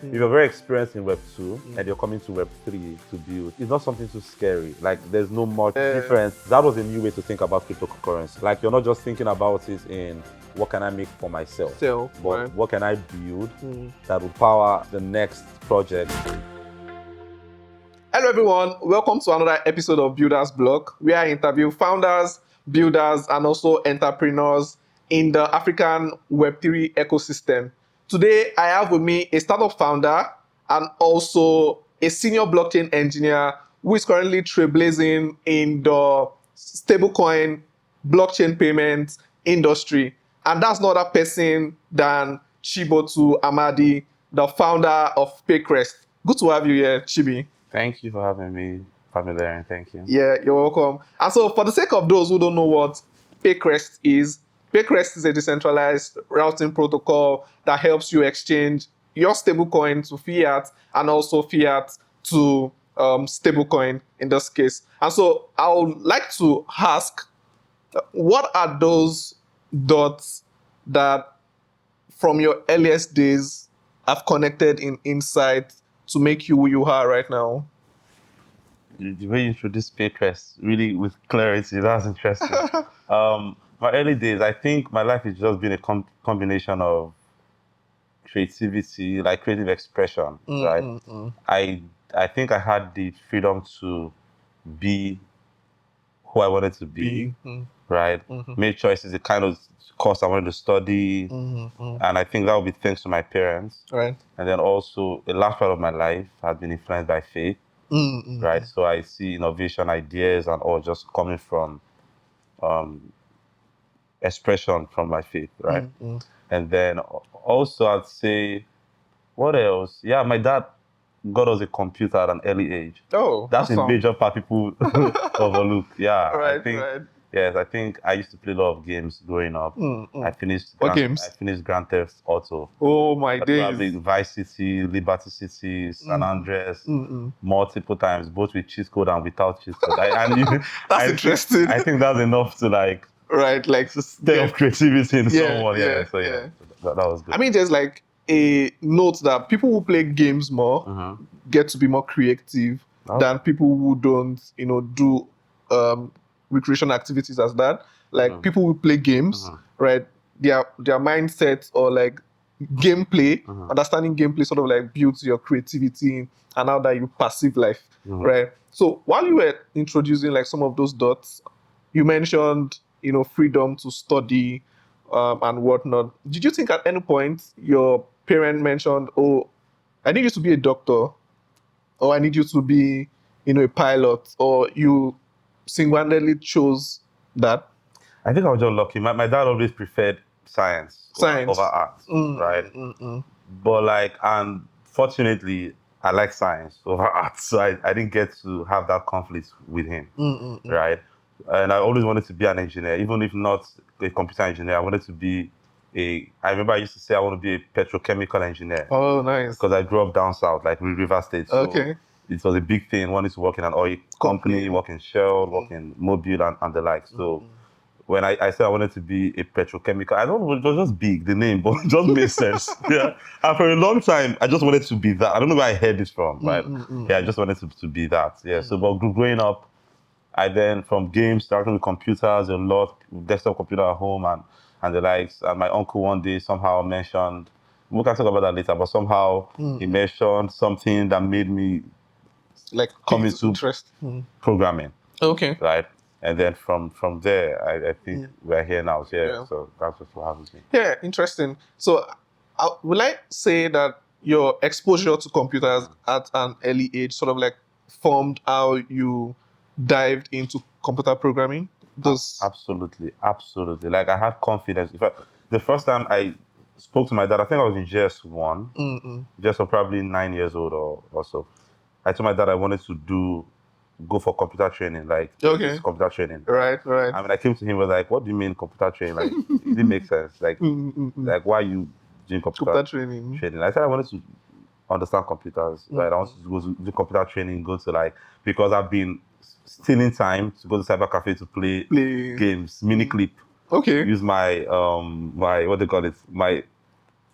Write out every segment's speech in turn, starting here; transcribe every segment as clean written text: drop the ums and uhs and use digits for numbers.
If you're very experienced in Web 2 and you're coming to Web 3 to build, it's not something too scary. Like, there's no much difference. That was a new way to think about cryptocurrency. Like, you're not just thinking about it in what can I make for myself, but what can I build that will power the next project. Hello everyone, welcome to another episode of Builders Blog, where I interview founders, builders, and also entrepreneurs in the African Web3 ecosystem. Today, I have with me a startup founder and also a senior blockchain engineer who is currently trailblazing in the stablecoin blockchain payments industry. And that's not a person than Chibuotu Amadi, the founder of Paycrest. Good to have you here, Chibie. Thank you for having me, familiar, thank you. Yeah, you're welcome. And so for the sake of those who don't know what Paycrest is a decentralized routing protocol that helps you exchange your stablecoin to fiat and also fiat to stablecoin in this case. And so I would like to ask, what are those dots that from your earliest days have connected in insight to make you who you are right now? The way you introduced Paycrest, really with clarity, that's interesting. My early days, I think my life has just been a combination of creativity, like creative expression, right? I think I had the freedom to be who I wanted to be, right? Made choices, the kind of course I wanted to study, and I think that would be thanks to my parents. Right. And then also, a large part of my life has been influenced by faith. Right, so I see innovation ideas and all just coming from expression from my faith, right? And then also I'd say, what else? Yeah, my dad got us a computer at an early age. Oh, that's awesome. a major part people overlook. Yeah, Right, I think. right. Yes, I think I used to play a lot of games growing up. I finished. What games? I finished Grand Theft Auto. Oh my days. Probably Vice City, Liberty City, San Andreas, multiple times, both with cheat code and without cheat code. That's interesting. I think that's enough to like. Right, like state of creativity in someone. Yeah. That was good. I mean, there's like a note that people who play games more get to be more creative than people who don't, do recreation activities as that. Like people who play games, right? Their mindset or like gameplay, understanding gameplay sort of like builds your creativity and how that you perceive life, right? So while you were introducing like some of those dots, you mentioned, freedom to study and whatnot. Did you think at any point your parent mentioned, oh, I need you to be a doctor, or I need you to be, a pilot, or you single-handedly chose that? I think I was just lucky. My dad always preferred science. Over art, right? But unfortunately, I like science over art, so I didn't get to have that conflict with him, right? And I always wanted to be an engineer, even if not a computer engineer. I wanted to be I remember I used to say I want to be a petrochemical engineer. Oh, nice. Because I grew up down south, like River State. So okay. It was a big thing, wanting to work in an oil company, work in Shell, work in Mobil and the like. So when I said I wanted to be a petrochemical, I don't know, it was just big, the name, but it just made sense. Yeah. And for a long time, I just wanted to be that. I don't know where I heard this from, right? Yeah, I just wanted to be that. Yeah. So, but growing up, I then, from games, started with computers, a lot, desktop computer at home and the likes. And my uncle one day somehow mentioned, we can talk about that later, but somehow he mentioned something that made me like come into interest. programming. Okay. Right? And then from there, I think we're here now. Yeah. So that's what happens me. Yeah, interesting. So will I say that your exposure to computers at an early age sort of like formed how you dived into computer programming? Absolutely. Like I had confidence. In fact, the first time I spoke to my dad, I think I was in JS1, just probably 9 years old or so. I told my dad I wanted to go for computer training, like computer training. Right. I mean, I came to him, was like, what do you mean computer training? Like, it didn't make sense. Like, like why are you doing computer training? I said I wanted to understand computers, right? I wanted to go to do computer training, because I've been stealing time to go to cyber cafe to play games, mini clip. Okay. Use my what they call it, my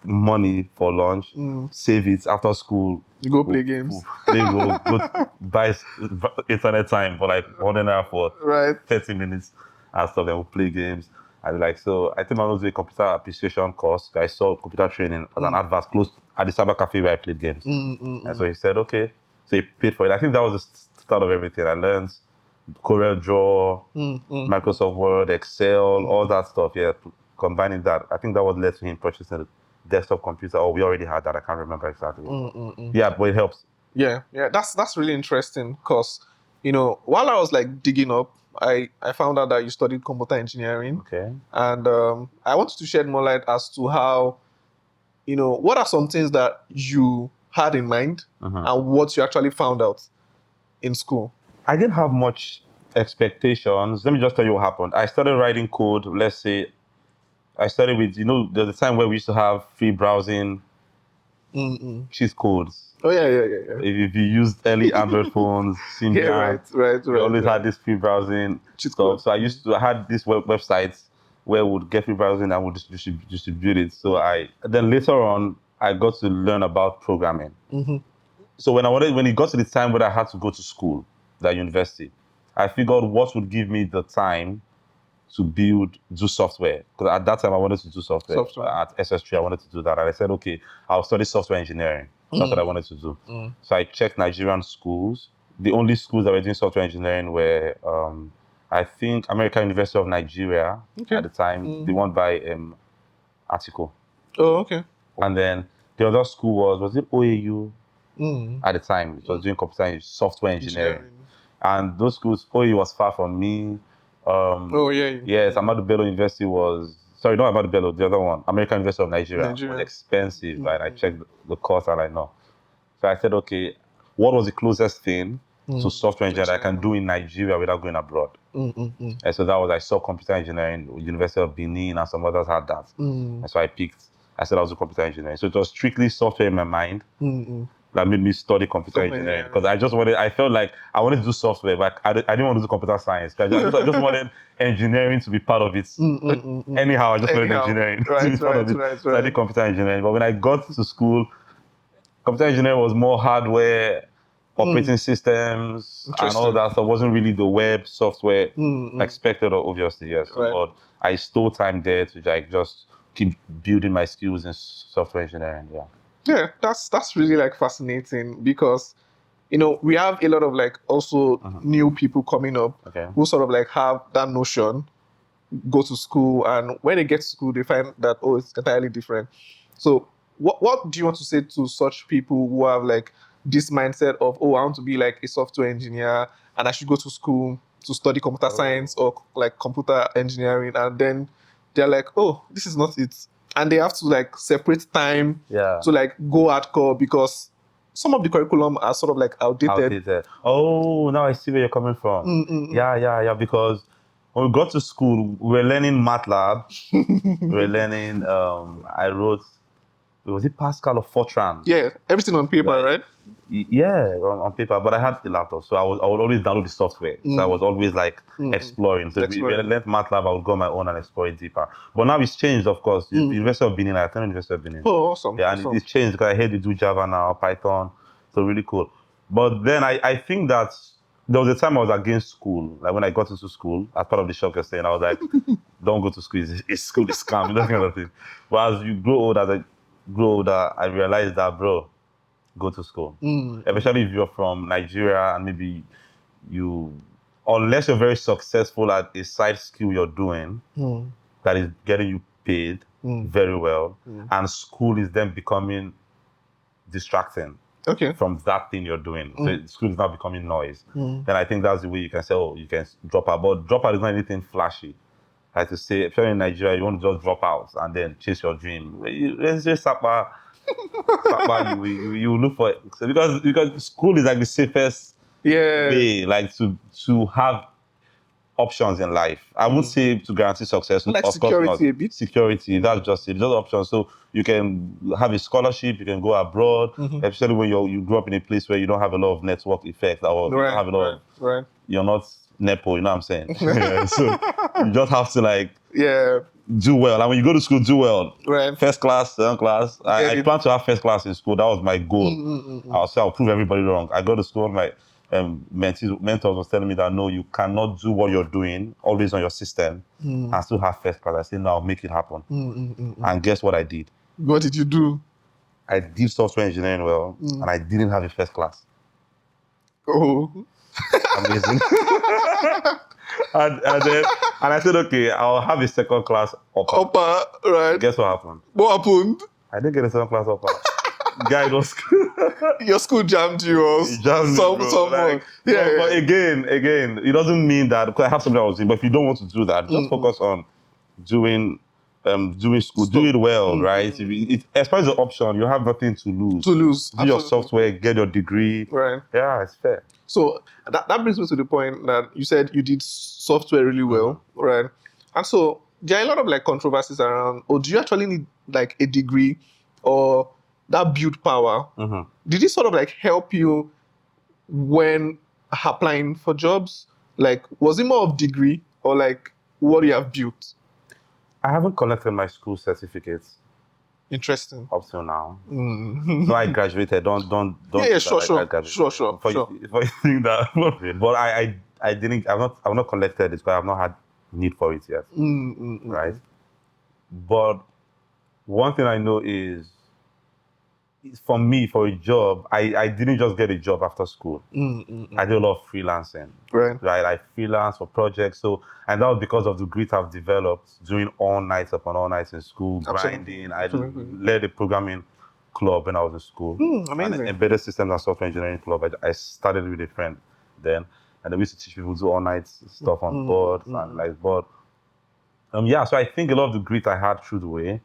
money for lunch, save it after school. You go play games. Go buy internet time for like 1.5 for Right. 30 minutes and stuff. Then we'll play games. And like, so I think I was doing a computer appreciation course. I saw computer training as an advert close at the cyber cafe where I played games. And so he said, okay. So he paid for it. I think that was the start of everything. I learned Corel Draw, Microsoft Word, Excel, all that stuff. Yeah, combining that. I think that was led to him purchasing a desktop computer. Oh, we already had that. I can't remember exactly. Yeah, but it helps. Yeah, that's really interesting because, while I was like digging up, I found out that you studied computer engineering. Okay. And I wanted to shed more light as to how, what are some things that you had in mind and what you actually found out in school? I didn't have much expectations. Let me just tell you what happened. I started writing code. Let's say I started with, there's a time where we used to have free browsing cheat codes. Oh, yeah. If you used early Android phones, Symbian, we always had this free browsing cheat stuff. So I had these websites where we would get free browsing and would distribute it. So then later on, I got to learn about programming. So when it got to the time where I had to go to school, that university, I figured what would give me the time to do software. Because at that time I wanted to do software. At SS3, I wanted to do that. And I said, okay, I'll study software engineering. That's what I wanted to do. So I checked Nigerian schools. The only schools that were doing software engineering were, I think, American University of Nigeria at the time, the one by Atiko. Oh, okay. And then the other school was it OAU? At the time, it was doing computer software engineering. And those schools, OAU was far from me. Yes, Ahmadu Bello University not Ahmadu Bello, the other one, American University of Nigeria. Was expensive, right? I checked the course and I know. So I said, okay, what was the closest thing to software engineering I can do in Nigeria without going abroad? And so I saw computer engineering, University of Benin and some others had that. And so I said I was a computer engineering. So it was strictly software in my mind. That made me study computer engineering because I felt like I wanted to do software, but I didn't want to do computer science. I just wanted engineering to be part of it. Anyhow, I just wanted engineering to be part of it. So I did computer engineering. But when I got to school, computer engineering was more hardware, operating systems, and all that stuff. It wasn't really the web software expected, obviously, yes. But I stole time there to just keep building my skills in software engineering, Yeah, that's really like fascinating because, we have a lot of like also new people coming up who sort of like have that notion, go to school, and when they get to school, they find that, it's entirely different. So what do you want to say to such people who have like this mindset of, I want to be like a software engineer and I should go to school to study computer science or like computer engineering, and then they're like, this is not it. And they have to like separate time to like go hardcore because some of the curriculum are sort of like outdated. Oh, now I see where you're coming from. Yeah. Because when we got to school, we were learning MATLAB. We were learning, was it Pascal or Fortran? Yeah, everything on paper, right? Yeah, on paper. But I had the laptop, so I would always download the software. So I was always like exploring. So when I learned MATLAB, I would go on my own and explore it deeper. But now it's changed, of course. University of Benin, I attended University of Benin. Oh, awesome. Yeah, and it's changed because I heard they do Java now, Python. So really cool. But then I think that there was a time I was against school. Like when I got into school, as part of the shock you're saying, I was like, don't go to school. It's school is scam. That kind of thing. But as you grow older, I realized that, bro, go to school. Especially if you're from Nigeria and maybe unless you're very successful at a side skill you're doing that is getting you paid very well, and school is then becoming distracting from that thing you're doing. So school is now becoming noise. Then I think that's the way you can say, you can drop out. But drop out is not anything flashy. I have to say, if you're in Nigeria, you want to just drop out and then chase your dream. Let's just you look for it. So because school is like the safest way, like to have options in life. I won't say to guarantee success. Like of security course not. a bit. Security, that's just it. Just options. So you can have a scholarship, you can go abroad, especially when you grow up in a place where you don't have a lot of network effects or you don't have a lot of, you're not Nepo, you know what I'm saying? Yeah, so you just have to like Yeah. do well. And when you go to school, do well. Right. First class, second class. I it- plan to have first class in school. That was my goal. I'll prove everybody wrong. I go to school, my mentors was telling me that no, you cannot do what you're doing always on your system and still have first class. I said, no, I'll make it happen. And guess what I did? What did you do? I did software engineering well, and I didn't have a first class. Oh. Amazing. and I said, okay, I'll have a second class upper. Upper, right. Guess what happened? What happened? I didn't get a second class upper. Guy was Your school jammed you or someone. Like, but again, it doesn't mean that because I have something I was doing, but if you don't want to do that, just focus on doing school, do it well, right? As far as the option, you have nothing to lose. Do Absolutely. your software, get your degree. Right. Yeah, it's fair. So that brings me to the point that you said you did software really well, right? And so there are a lot of like controversies around, or do you actually need like a degree or that build power? Did it sort of like help you when applying for jobs? Like, was it more of degree or like what you have built? I haven't collected my school certificates. Interesting. Up till now. So I graduated. Don't. Yeah, sure. For you think that, but I didn't. I've not collected it because I've not had need for it yet. Right. But one thing I know is for me, for a job, I didn't just get a job after school. I did a lot of freelancing. Right. I freelance for projects. So, and that was because of the grit I've developed doing all nights upon all nights in school, grinding. I led a programming club when I was in school. Amazing. An embedded systems and software engineering club. I started with a friend then, and then we used to teach people to do all night stuff on boards and like board. So I think a lot of the grit I had through the way,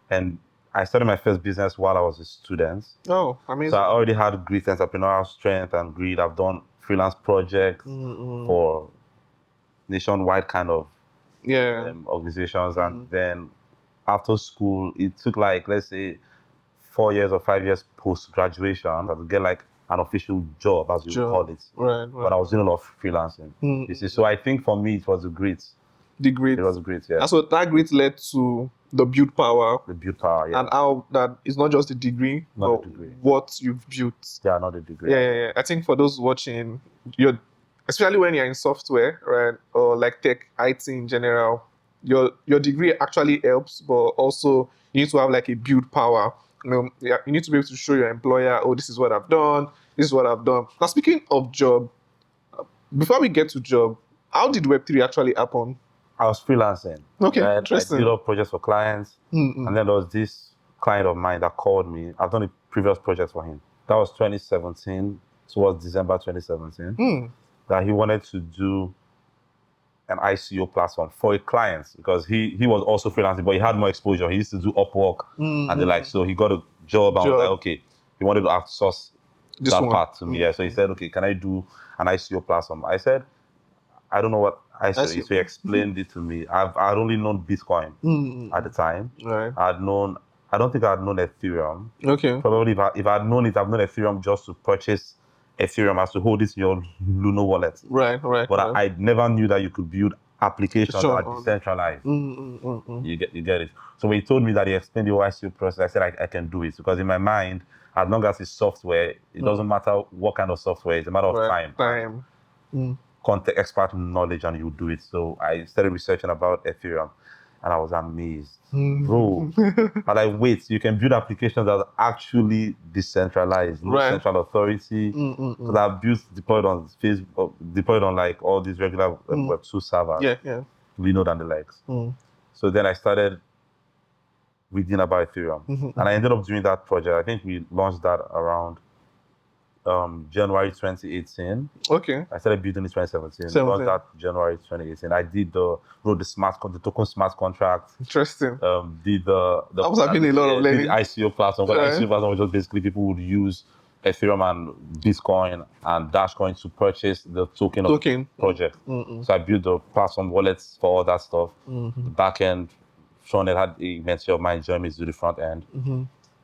and I started my first business while I was a student. Oh, amazing. So I already had grit, entrepreneurial strength and greed. I've done freelance projects for nationwide kind of organizations. And then after school, it took like, let's say, 4 years or 5 years post-graduation to get like an official job, as you call it. Right. But I was doing a lot of freelancing. You see, so I think for me, it was the grit. The grit. It was great, yeah. And so that grit led to the build power. The build power, yeah. And how that is not just a degree, but what you've built. Yeah, not a degree. Yeah. I think for those watching, especially when you're in software, right, or like tech, IT in general, your degree actually helps, but also you need to have like a build power. You need to be able to show your employer, oh, this is what I've done, this is what I've done. Now, speaking of job, before we get to job, how did Web3 actually happen? I was freelancing. Okay, interesting. I did a lot of projects for clients. And then there was this client of mine that called me. I've done a previous project for him. That was 2017, towards December 2017. That he wanted to do an ICO platform for a client because he was also freelancing, but he had more exposure. He used to do Upwork and the like. So he got a job and was like, okay, he wanted to outsource that part to me. Yeah. So he said, okay, can I do an ICO platform? I said, I don't know what ICO is. So he explained it to me. I'd only known Bitcoin at the time. Right. I don't think I had known Ethereum. Okay. Probably if I had known it, I've known Ethereum just to purchase Ethereum as to hold it in your Luno wallet. Right. But I never knew that you could build applications that are decentralized. You get it. So when he told me that he explained the ICO process, I said I can do it because in my mind, as long as it's software, it doesn't matter what kind of software. It's a matter of time. Context, expert knowledge, and you do it. So I started researching about Ethereum, and I was amazed, bro. And wait, you can build applications that are actually decentralized, no central authority. So that deployed on Facebook, deployed on like all these regular Web2 servers. Yeah. Linode and the likes. So then I started reading about Ethereum, and I ended up doing that project. I think we launched that around January 2018. Okay. I started building in 2017. Launched that January 2018. I wrote the token smart contract. Interesting. Did the I was having a lot of learning. The ICO platform. But ICO platform was just basically people would use Ethereum and Bitcoin and Dashcoin to purchase the token project. So I built the platform wallets for all that stuff. The back end, front end had a mentor of mine, Jeremy, to do the front end.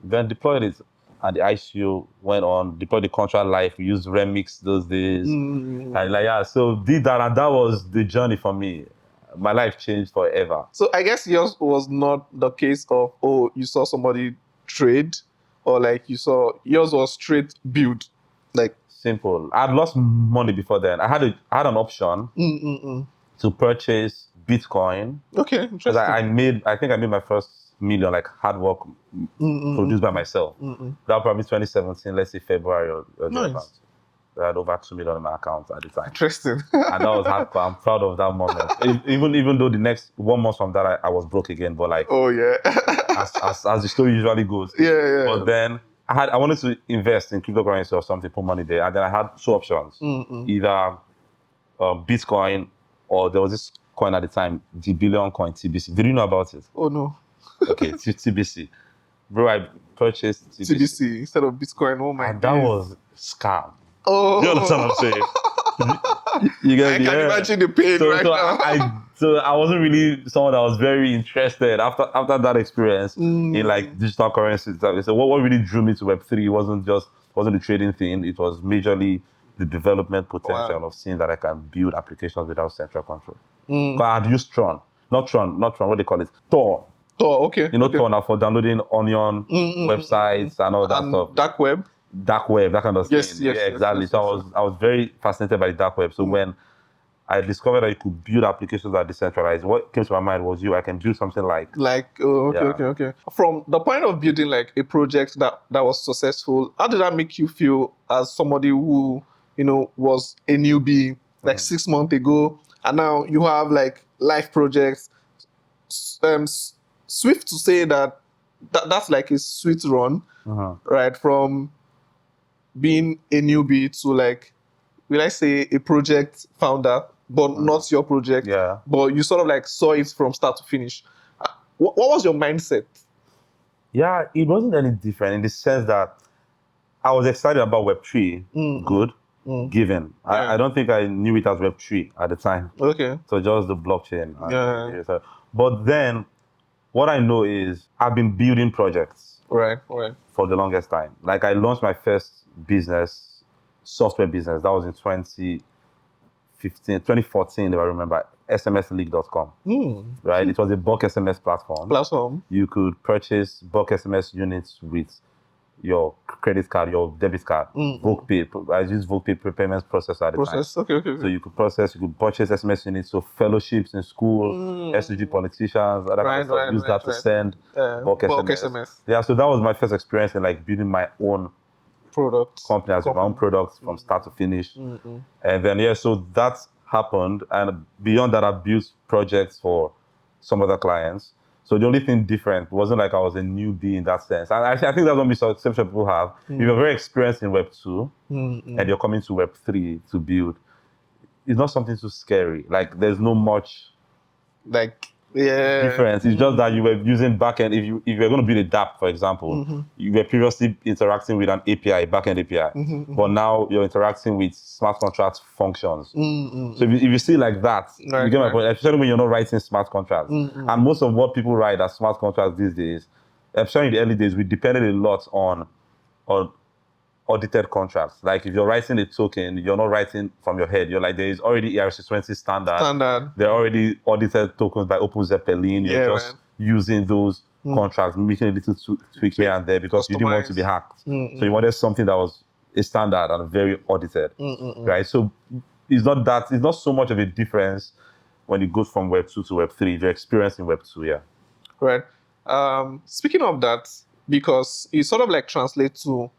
Then deployed it. and the ICO went on, deployed the contract live. We used Remix those days. And like, yeah, so did that, and that was the journey for me. My life changed forever. So I guess yours was not the case of, oh, you saw somebody trade, or like yours was straight build. Like simple. I had lost money before then. I had an option to purchase Bitcoin. Okay, interesting. I think I made my first million, like hard work produced by myself. That was probably 2017, let's say February or thereabouts. I had over 2 million in my account at the time. Interesting. And that was hardcore. I'm proud of that moment. Even though the next 1 month from that, I was broke again. But like, oh yeah, as the story usually goes. Yeah. But then I wanted to invest in cryptocurrency or something, put money there, and then I had two options: either Bitcoin, or there was this coin at the time, the billion coin TBC. Did you know about it? Oh no. Okay, TBC. Bro, I purchased TBC instead of Bitcoin. Oh my god. And that was scam. Oh. You understand what I'm saying? You get I can imagine the pain now. So I wasn't really someone that was very interested after that experience in like digital currencies. So what really drew me to Web3 wasn't the trading thing. It was majorly the development potential of seeing that I can build applications without central control. I had used Tron, not Tron, what they call it, Tor. Oh, okay. You know, Tor now for downloading Onion websites and all that stuff. Dark web, that kind of thing. Yes, exactly. Yes, so I was very fascinated by the dark web. So when I discovered that you could build applications that are decentralized, what came to my mind was I can build something like. Okay. From the point of building like a project that was successful, how did that make you feel as somebody who, was a newbie like 6 months ago, and now you have like life projects? Swift to say that's like a sweet run, right? From being a newbie to like, will I say a project founder, but not your project. Yeah. But you sort of like saw it from start to finish. What was your mindset? Yeah, it wasn't any different in the sense that I was excited about Web3, given. Yeah. I don't think I knew it as Web3 at the time. Okay. So just the blockchain. Yeah. But then, what I know is I've been building projects. Right. For the longest time. Like I launched my first business, software business. That was in 2014, if I remember, smsleague.com. Right? It was a bulk SMS platform. You could purchase bulk SMS units with your credit card, your debit card, VokePay. I used VokePay payments processor at the time. Okay. So you could purchase SMS units, so fellowships in school, SUG politicians, other kind of stuff. Use that to send bulk SMS. Yeah, so that was my first experience in like building my own company as my own products from start to finish. And then so that happened, and beyond that I built projects for some other clients. So the only thing different wasn't like I was a newbie in that sense. And I think that's one misconception people have. If you're very experienced in Web 2 and you're coming to Web 3 to build, it's not something too scary. Like there's no much difference. It's just that you were using backend. If you're going to build a DApp, for example, you were previously interacting with an API, backend API, but now you're interacting with smart contract functions. So if you see like that, you get my point. Especially when you're not writing smart contracts, and most of what people write as smart contracts these days, especially in the early days, we depended a lot on audited contracts. Like if you're writing a token, you're not writing from your head. You're like, there is already ERC20 standard. There are already audited tokens by Opus Zeppelin. You're just using those contracts, making a little tweak here and there because you didn't want to be hacked. So you wanted something that was a standard and very audited, right? So it's not so much of a difference when it goes from Web 2 to Web 3. If you're experienced in Web 2, yeah. Right. Speaking of that, because it sort of like translates to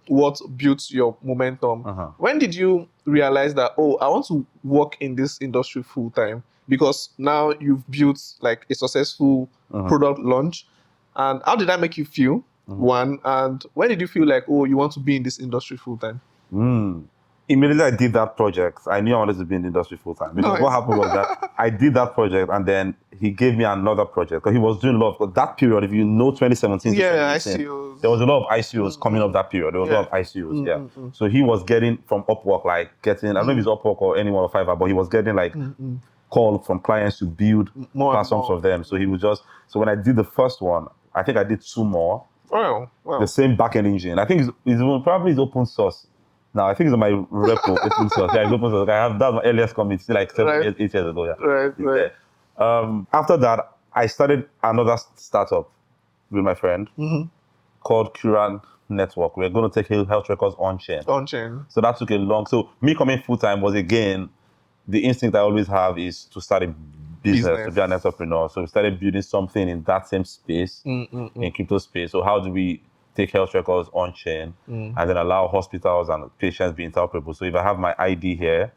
what built your momentum. When did you realize that, I want to work in this industry full time? Because now you've built like a successful product launch. And how did that make you feel? One, and when did you feel like, you want to be in this industry full time? Immediately I did that project, I knew I wanted to be in the industry full time. Because what happened was that I did that project and then he gave me another project because he was doing a lot of that period. If you know 2017, ICOs. There was a lot of ICOs coming up that period. There was a lot of ICOs, So he was getting from Upwork, I don't know if it's Upwork or anyone or Fiverr, but he was getting call from clients to build platforms for them. So he was so when I did the first one, I think I did 2 more. Wow. The same backend engine. I think it's open source. Now I think it's on my repo, open source. Yeah, it's open source. That's my earliest commit, like 8 years ago. Yeah. Right. After that, I started another startup with my friend called Curan Network. We're going to take health records on chain. So that took a long. So me coming full time was, again, the instinct I always have is to start a business, to be an entrepreneur. So we started building something in that same space, in crypto space. So how do we take health records on chain and then allow hospitals and patients be interoperable? So if I have my ID here,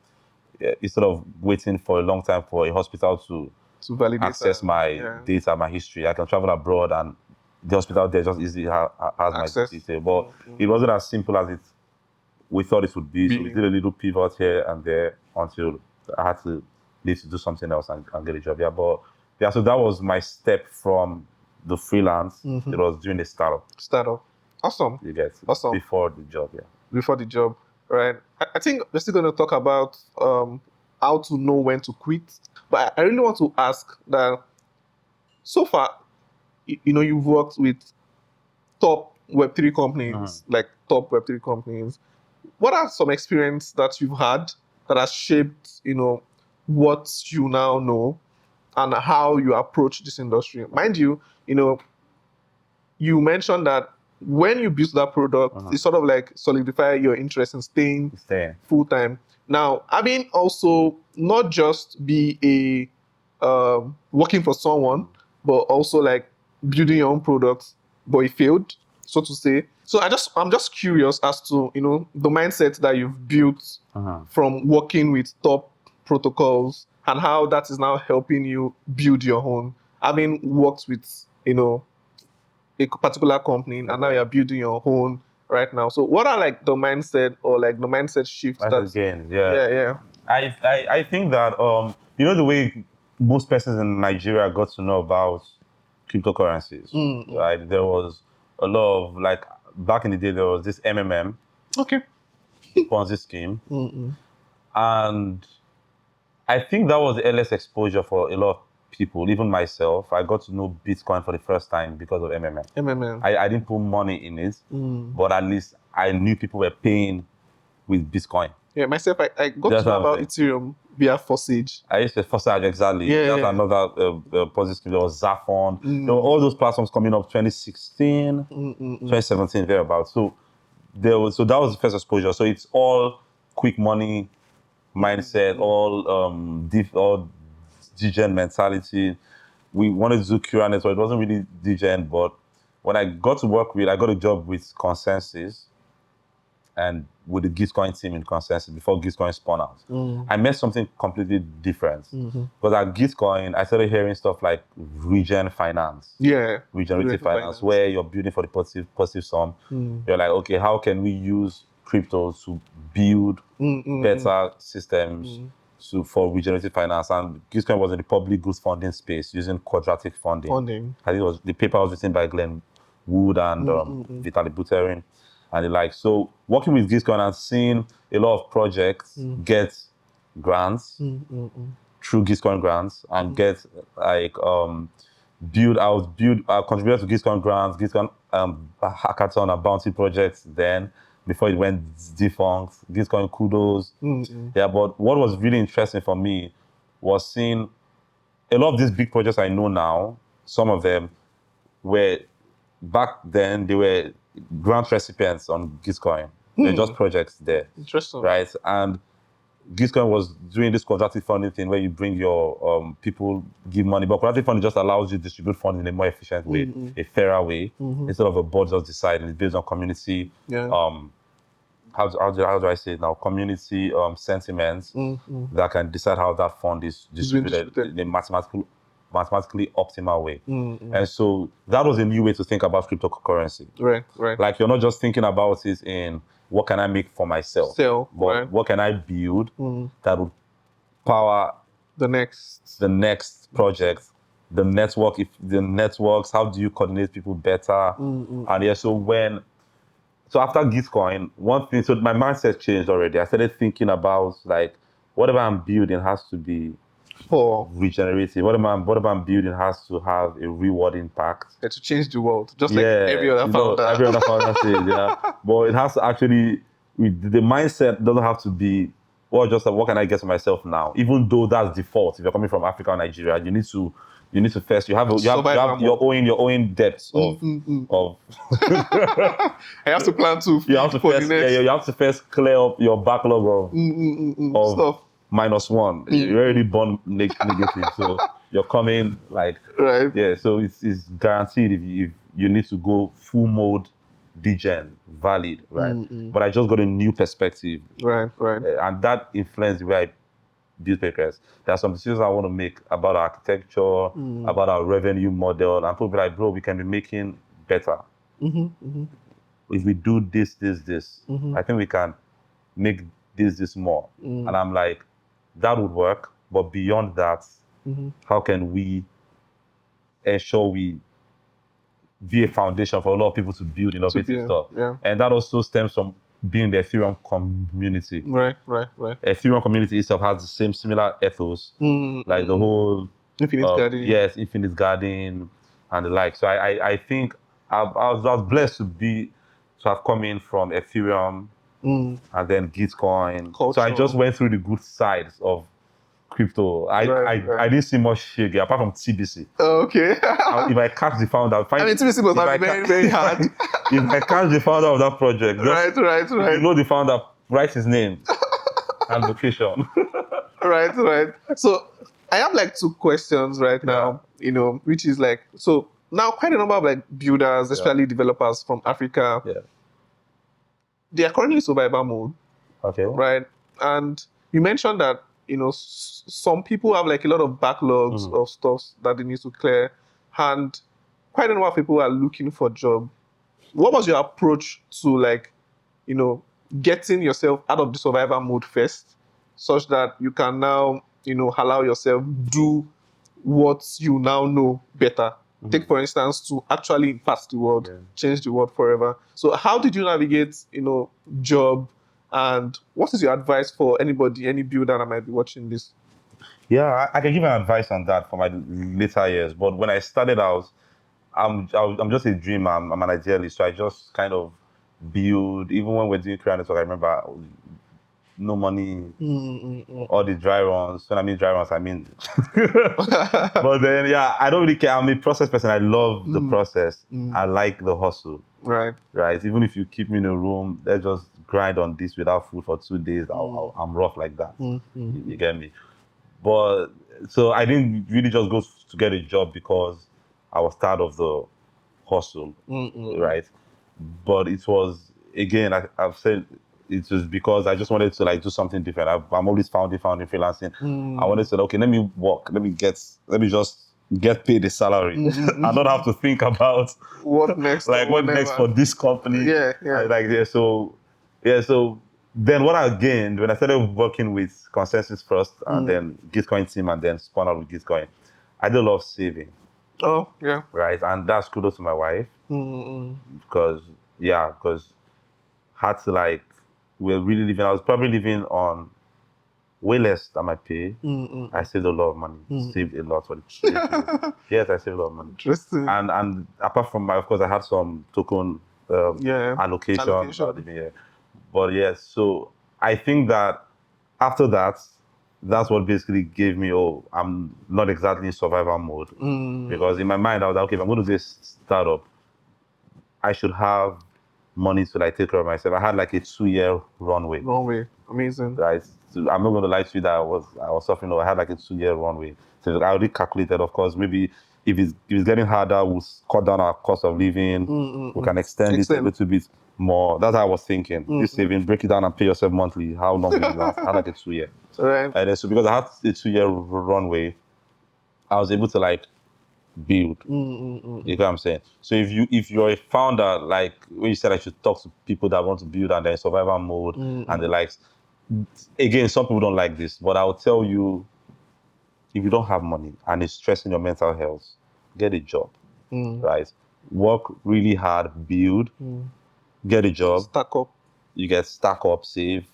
instead of waiting for a long time for a hospital to validate access my data, my history, I can travel abroad and the hospital there just easily has my detail. But it wasn't as simple as we thought it would be. So we did a little pivot here and there until I had to leave to do something else and get a job. So that was my step from the freelance. It was during the startup. Awesome. You get awesome. Before the job, Before the job, right? I think we're still going to talk about how to know when to quit. But I really want to ask that so far, you've worked with top Web3 companies, like top Web3 companies. What are some experience that you've had that has shaped, what you now know and how you approach this industry? Mind you, you mentioned that when you build that product, it sort of like solidify your interest in staying full time. Now, having also not just be a working for someone, but also like building your own products, but it failed, so to say. So I'm just curious as to the mindset that you've built from working with top protocols and how that is now helping you build your own. Having worked with a particular company and now you're building your own right now. So what are like the mindset or like the mindset shift I think that the way most persons in Nigeria got to know about cryptocurrencies, right? There was a lot of, like, back in the day there was this MMM Ponzi scheme, and I think that was the earliest exposure for a lot of people, even myself. I got to know Bitcoin for the first time because of MMM. I didn't put money in it, but at least I knew people were paying with Bitcoin. Yeah, myself, I got to know about Ethereum via Forsage. I used to Forsage, exactly. That's another Ponzi scheme. There was Zaphon. There were all those platforms coming up 2016, 2017, thereabouts. So that was the first exposure. So it's all quick money mindset, all degen mentality. We wanted to do Curan Network. It wasn't really degen, but when I got a job with Consensys and with the Gitcoin team in Consensys before Gitcoin spun out. I met something completely different. Because at Gitcoin, I started hearing stuff like regen finance. Regenerative finance, where you're building for the positive sum. You're like, okay, how can we use crypto to build better systems for regenerative finance? And Gitcoin was in the public goods funding space using quadratic funding. I think the paper was written by Glenn Wood and Vitaly Buterin and the like. So working with Gitcoin and seeing a lot of projects get grants through Gitcoin grants and get like contribute to Gitcoin grants, Gitcoin hackathon and bounty projects then before it went defunct, Gitcoin kudos. But what was really interesting for me was seeing a lot of these big projects I know now. Some of them were, back then, they were grant recipients on Gitcoin. They're just projects there. Interesting. Right? And Gitcoin was doing this quadratic funding thing where you bring your people, give money, but quadratic funding just allows you to distribute funds in a more efficient way, a fairer way, instead of a board just deciding. It's based on community, how do I say it now? Community sentiments that can decide how that fund is distributed in a mathematically optimal way. And so that was a new way to think about cryptocurrency. Right. Like, you're not just thinking about it in what can I make for myself, but what can I build that would power the next project, the networks, how do you coordinate people better? And so after Gitcoin, so my mindset changed already. I started thinking about, like, whatever I'm building has to be For regenerative. Whatever I'm building has to have a reward impact. to change the world, just like every other founder. Every other founder says, yeah. But it has to actually, the mindset doesn't have to be, well, just what can I get for myself now? Even though that's default. If you're coming from Africa or Nigeria, you need to first, you have your own depths of I have to plan to you have to first, you have to first clear up your backlog of stuff. -1. You're already born negative, so you're coming like right. Yeah, so it's guaranteed if you need to go full mode degen valid, right? But I just got a new perspective, right, and that influenced the way I build Paycrest. There are some decisions I want to make about our architecture, about our revenue model, and people be like, bro, we can be making better. If we do this, I think we can make this more. And I'm like, that would work, but beyond that, how can we ensure we be a foundation for a lot of people to build innovative stuff? Yeah. And that also stems from being in the Ethereum community. Right. Ethereum community itself has the similar ethos, like the whole Infinite Garden. Yes, Infinite Garden and the like. So I think I was blessed to have come in from Ethereum and then Gitcoin. Culture. So I just went through the good sides of crypto. I didn't see much shake apart from TBC. Okay. If I catch the founder, TBC was very, very hard. If I catch the founder of that project, right. If you know the founder, write his name and location. Right. So I have like 2 questions right now, which is like, so now quite a number of like builders, especially developers from Africa, they are currently in survival mode. Okay. Right. And you mentioned that, some people have like a lot of backlogs of stuff that they need to clear, and quite a number of people are looking for job. What was your approach to like, getting yourself out of the survival mode first, such that you can now, allow yourself do what you now know better? Take, for instance, to actually impact the world, change the world forever. So how did you navigate, job? And what is your advice for anybody, any builder that might be watching this? Yeah, I can give an advice on that for my later years. But when I started out, I'm just a dreamer. I'm an idealist, so I just kind of build. Even when we're doing Creative Network, I remember no money, all the dry runs. When I mean dry runs, I mean. But then, I don't really care. I'm a process person. I love the process. I like the hustle. Right. Even if you keep me in a room, let's just grind on this without food for 2 days. I'm rough like that. You get me? But so I didn't really just go to get a job because I was tired of the hustle, right? But it was, again, I've said, it was because I just wanted to like do something different. I'm always founding freelancing. I wanted to say, okay, let me work. Let me just get paid a salary. I don't have to think about what next. Like what next for this company. So then what I gained when I started working with Consensys first, and then Gitcoin team, and then spun out with Gitcoin, I did a lot of saving. Oh, yeah. Right, and that's kudos to my wife. Because had to like, we're really living, I was probably living on way less than my pay. I saved a lot of money. Saved a lot for the kids. Yes, I saved a lot of money. Interesting. And apart from of course, I had some token allocation. But yes, so I think that after that, that's what basically gave me, I'm not exactly in survival mode. Because in my mind, I was like, okay, if I'm going to do this startup, I should have money to like take care of myself. I had like a 2-year runway. Amazing. Right. So I'm not going to lie to you that I was suffering. I had like a 2-year runway. So I already calculated, of course, maybe if it's getting harder, we'll cut down our cost of living. We can extend it a little bit more. That's how I was thinking. This saving, break it down and pay yourself monthly. How long will it last? I had like a 2-year. Right. And then, so because I had a 2-year runway, I was able to like build. You know what I'm saying? So if you're a founder, like when you said I should talk to people that want to build and they're in survival mode and the likes, again, some people don't like this, but I'll tell you, if you don't have money and it's stressing your mental health, get a job, right? Work really hard, build, get a job. Stack up. You get stack up, save.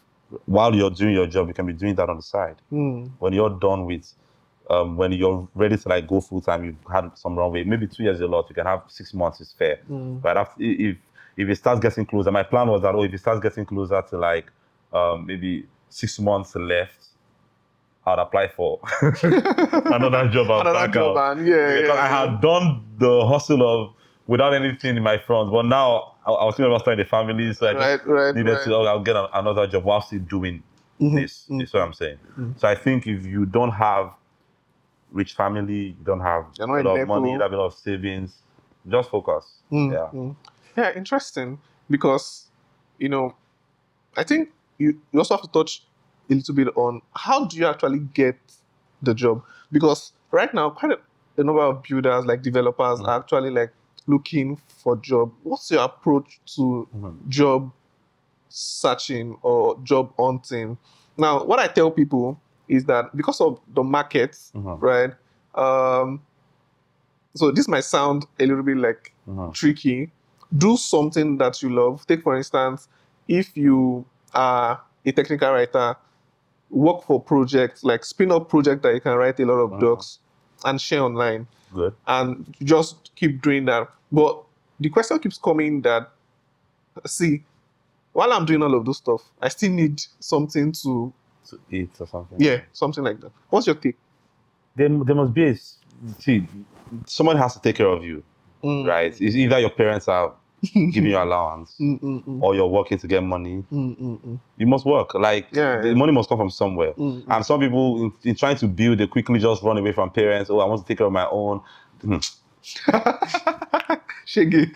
While you're doing your job, you can be doing that on the side. When you're done with when you're ready to like go full time, you've had some runway. Maybe 2 years is a lot. You can have 6 months is fair. But after, if it starts getting closer, my plan was that if it starts getting closer to like maybe 6 months left, I'd apply for another job. Another job, and Because I had done the hustle of without anything in my front, but now I was thinking about starting a family, so I just needed to. I'll get another job while still doing this. Is what I'm saying. So I think if you don't have rich family, you don't have a lot of money, you don't have a lot of savings, just focus. Yeah, interesting. Because I think you also have to touch a little bit on how do you actually get the job, because right now quite a number of builders, like developers, are actually like looking for job. What's your approach to job searching or job hunting? Now, what I tell people is that because of the market, right? So this might sound a little bit like tricky. Do something that you love. Take, for instance, if you are a technical writer, work for projects, like spin-off project that you can write a lot of docs and share online. Good. And just keep doing that. But the question keeps coming that, see, while I'm doing all of those stuff, I still need something to eat or something. Yeah, something like that. What's your take? There must be someone has to take care of you, right? It's either your parents are giving you allowance or you're working to get money. You must work. Like the money must come from somewhere. And some people, in trying to build, they quickly just run away from parents. Oh, I want to take care of my own. Shaggy.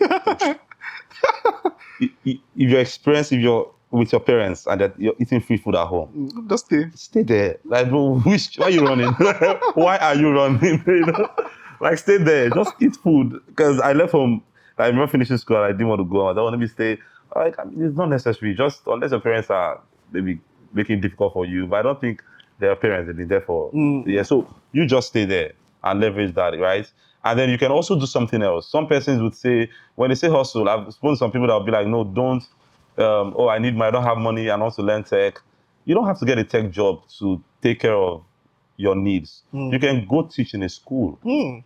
If you're with your parents and that you're eating free food at home, just stay there. Like, bro, why are you running? Why are you running? Like, stay there. Just eat food. Because I left home. I remember finishing school. I didn't want to go. I don't want to be stay. Like, it's not necessary. Just unless your parents are maybe making it difficult for you. But I don't think their parents have been there for. Yeah. So you just stay there and leverage that, right? And then you can also do something else. Some persons would say, when they say hustle, I've spoken to some people that will be like, no, don't. I don't have money and also learn tech. You don't have to get a tech job to take care of your needs. You can go teach in a school.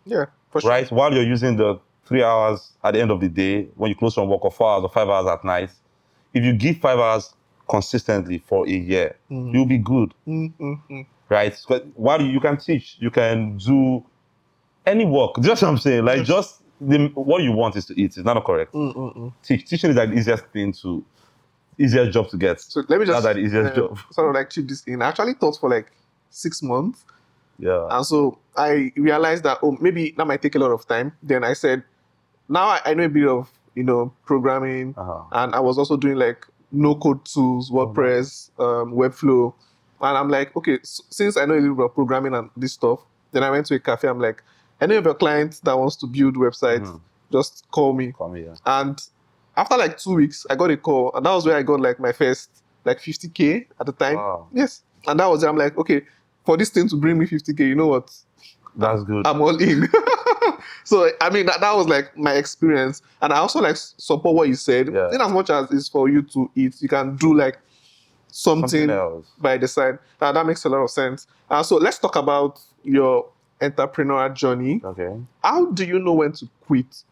Yeah, for sure. Right? While you're using the 3 hours at the end of the day, when you close from work, or 4 hours or 5 hours at night, if you give 5 hours consistently for a year, you'll be good. Right? But while you can teach, you can do any work. Just what I'm saying. Like, just what you want is to eat. Is that not correct? Teaching is like the easiest job to get. So let me just that's the easiest job. Sort of like chip this in. I actually taught for like 6 months. Yeah. And so I realized that maybe that might take a lot of time. Then I said, now I know a bit of programming, and I was also doing like no-code tools, WordPress, Webflow, and I'm like, okay, since I know a little bit of programming and this stuff, then I went to a cafe. I'm like, any of your clients that wants to build websites, just call me. Yeah. And after like 2 weeks, I got a call, and that was where I got like my first like 50K at the time. Wow. Yes, and that was I'm like, okay, for this thing to bring me 50K, you know what? That's good. I'm all in. So I mean that was like my experience, and I also like support what you said. Yeah. In as much as it's for you to eat, you can do like something else by the side. That makes a lot of sense. So let's talk about your entrepreneurial journey. Okay. How do you know when to quit?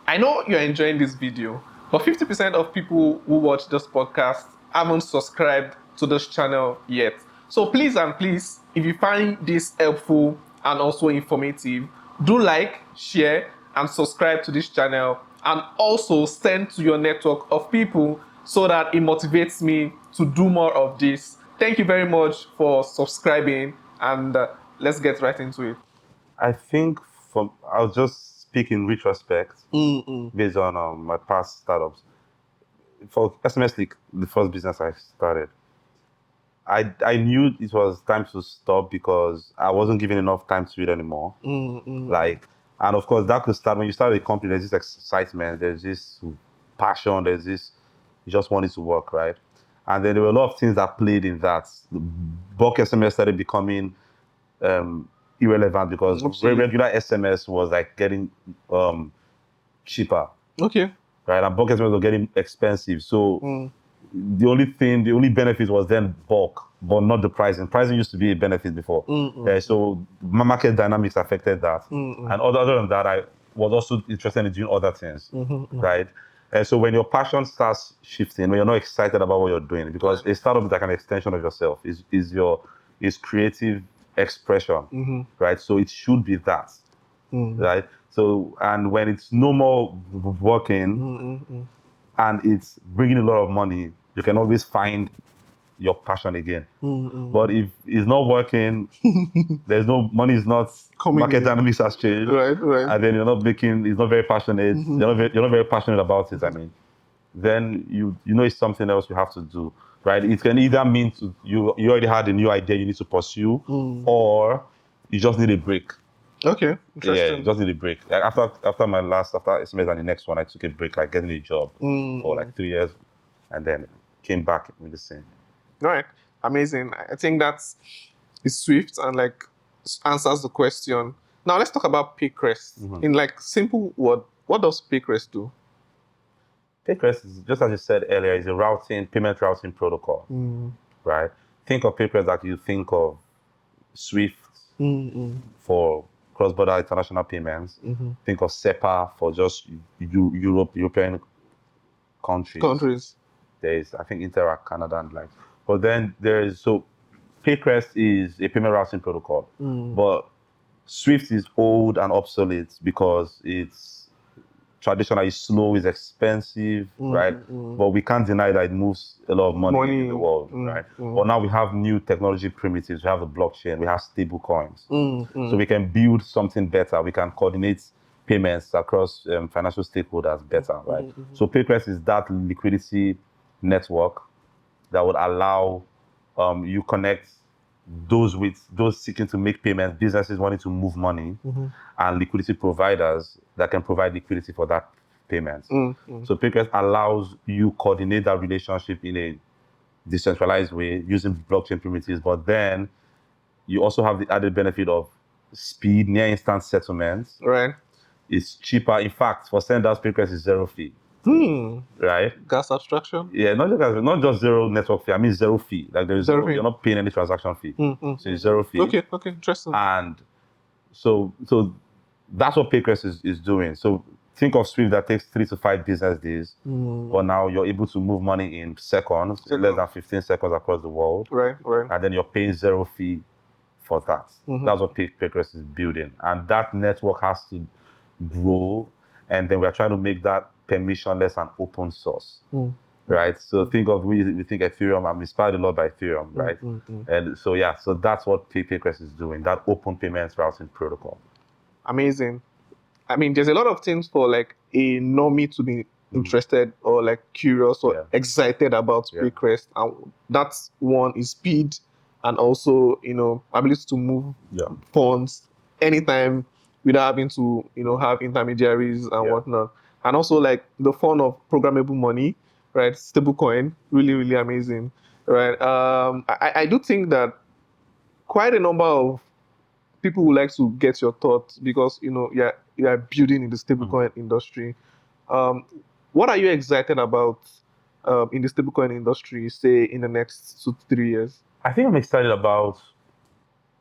I know you're enjoying this video, but 50% of people who watch this podcast haven't subscribed to this channel yet. So please and please, if you find this helpful and also informative, do like, share, and subscribe to this channel, and also send to your network of people so that it motivates me to do more of this. Thank you very much for subscribing, and let's get right into it. I think I'll just speak in retrospect based on my past startups. For SMS League, the first business I started, I knew it was time to stop because I wasn't given enough time to read anymore. And of course, that could start when you start a company. There's this excitement, there's this passion, there's this you just want it to work, right? And then there were a lot of things that played in that. The bulk SMS started becoming irrelevant because regular SMS was like getting cheaper. Okay. Right, and bulk SMS was getting expensive. So the only benefit was then bulk, but not the pricing. Pricing used to be a benefit before. So market dynamics affected that. And other than that, I was also interested in doing other things, right? And so when your passion starts shifting, when you're not excited about what you're doing, because a startup is like an extension of yourself, is creative expression, right? So it should be that, right? So, and when it's no more working and it's bringing a lot of money, you can always find your passion again. But if it's not working, there's no money, is not market dynamics has changed, right. and then it's not very passionate. You're not very passionate about it. I mean, then you know it's something else you have to do, right? It can either mean you already had a new idea you need to pursue, or you just need a break. Okay, interesting. Yeah, you just need a break. Like after SMS and the next one, I took a break, like getting a job for like 3 years, and then came back with the same. All right, amazing. I think is swift and like answers the question. Now let's talk about Paycrest. In like simple word, what does Paycrest do? Paycrest is, just as you said earlier, is a payment routing protocol, right? Think of Paycrest like you think of Swift for cross-border international payments. Think of SEPA for just European countries. There's, I think, Interact Canada and like. But then Paycrest is a payment routing protocol, but Swift is old and obsolete because it's traditionally slow, is expensive, right? But we can't deny that it moves a lot of money in the world, right? But now we have new technology primitives. We have the blockchain. We have stablecoins. So we can build something better. We can coordinate payments across financial stakeholders better, right? So Paycrest is that liquidity network that would allow you connect those seeking to make payments, businesses wanting to move money, and liquidity providers that can provide liquidity for that payment. So Paycrest allows you coordinate that relationship in a decentralized way using blockchain primitives, but then you also have the added benefit of speed, near instant settlements. Right. It's cheaper. In fact, for senders, Paycrest is zero fee. Right? Gas abstraction? Yeah, not just zero network fee. I mean zero fee. Like there's you're not paying any transaction fee. So it's zero fee. Okay, interesting. And so that's what Paycrest is doing. So think of Swift that takes 3 to 5 business days, but now you're able to move money in seconds, less than 15 seconds across the world. Right. And then you're paying zero fee for that. That's what Paycrest is building. And that network has to grow, and then we're trying to make that permissionless and open source, right? So think of we think Ethereum. I'm inspired a lot by Ethereum, right? And so that's what Paycrest is doing, that open payments routing protocol. Amazing. I mean, there's a lot of things for like a normie to be interested or like curious or excited about Paycrest, and that's one is speed, and also ability to move funds anytime without having to have intermediaries and whatnot. And also like the fun of programmable money, right? Stablecoin, really, really amazing, right? I do think that quite a number of people would like to get your thoughts because you are building in the stablecoin industry. What are you excited about in the stablecoin industry, say in the next 2 to 3 years? I think I'm excited about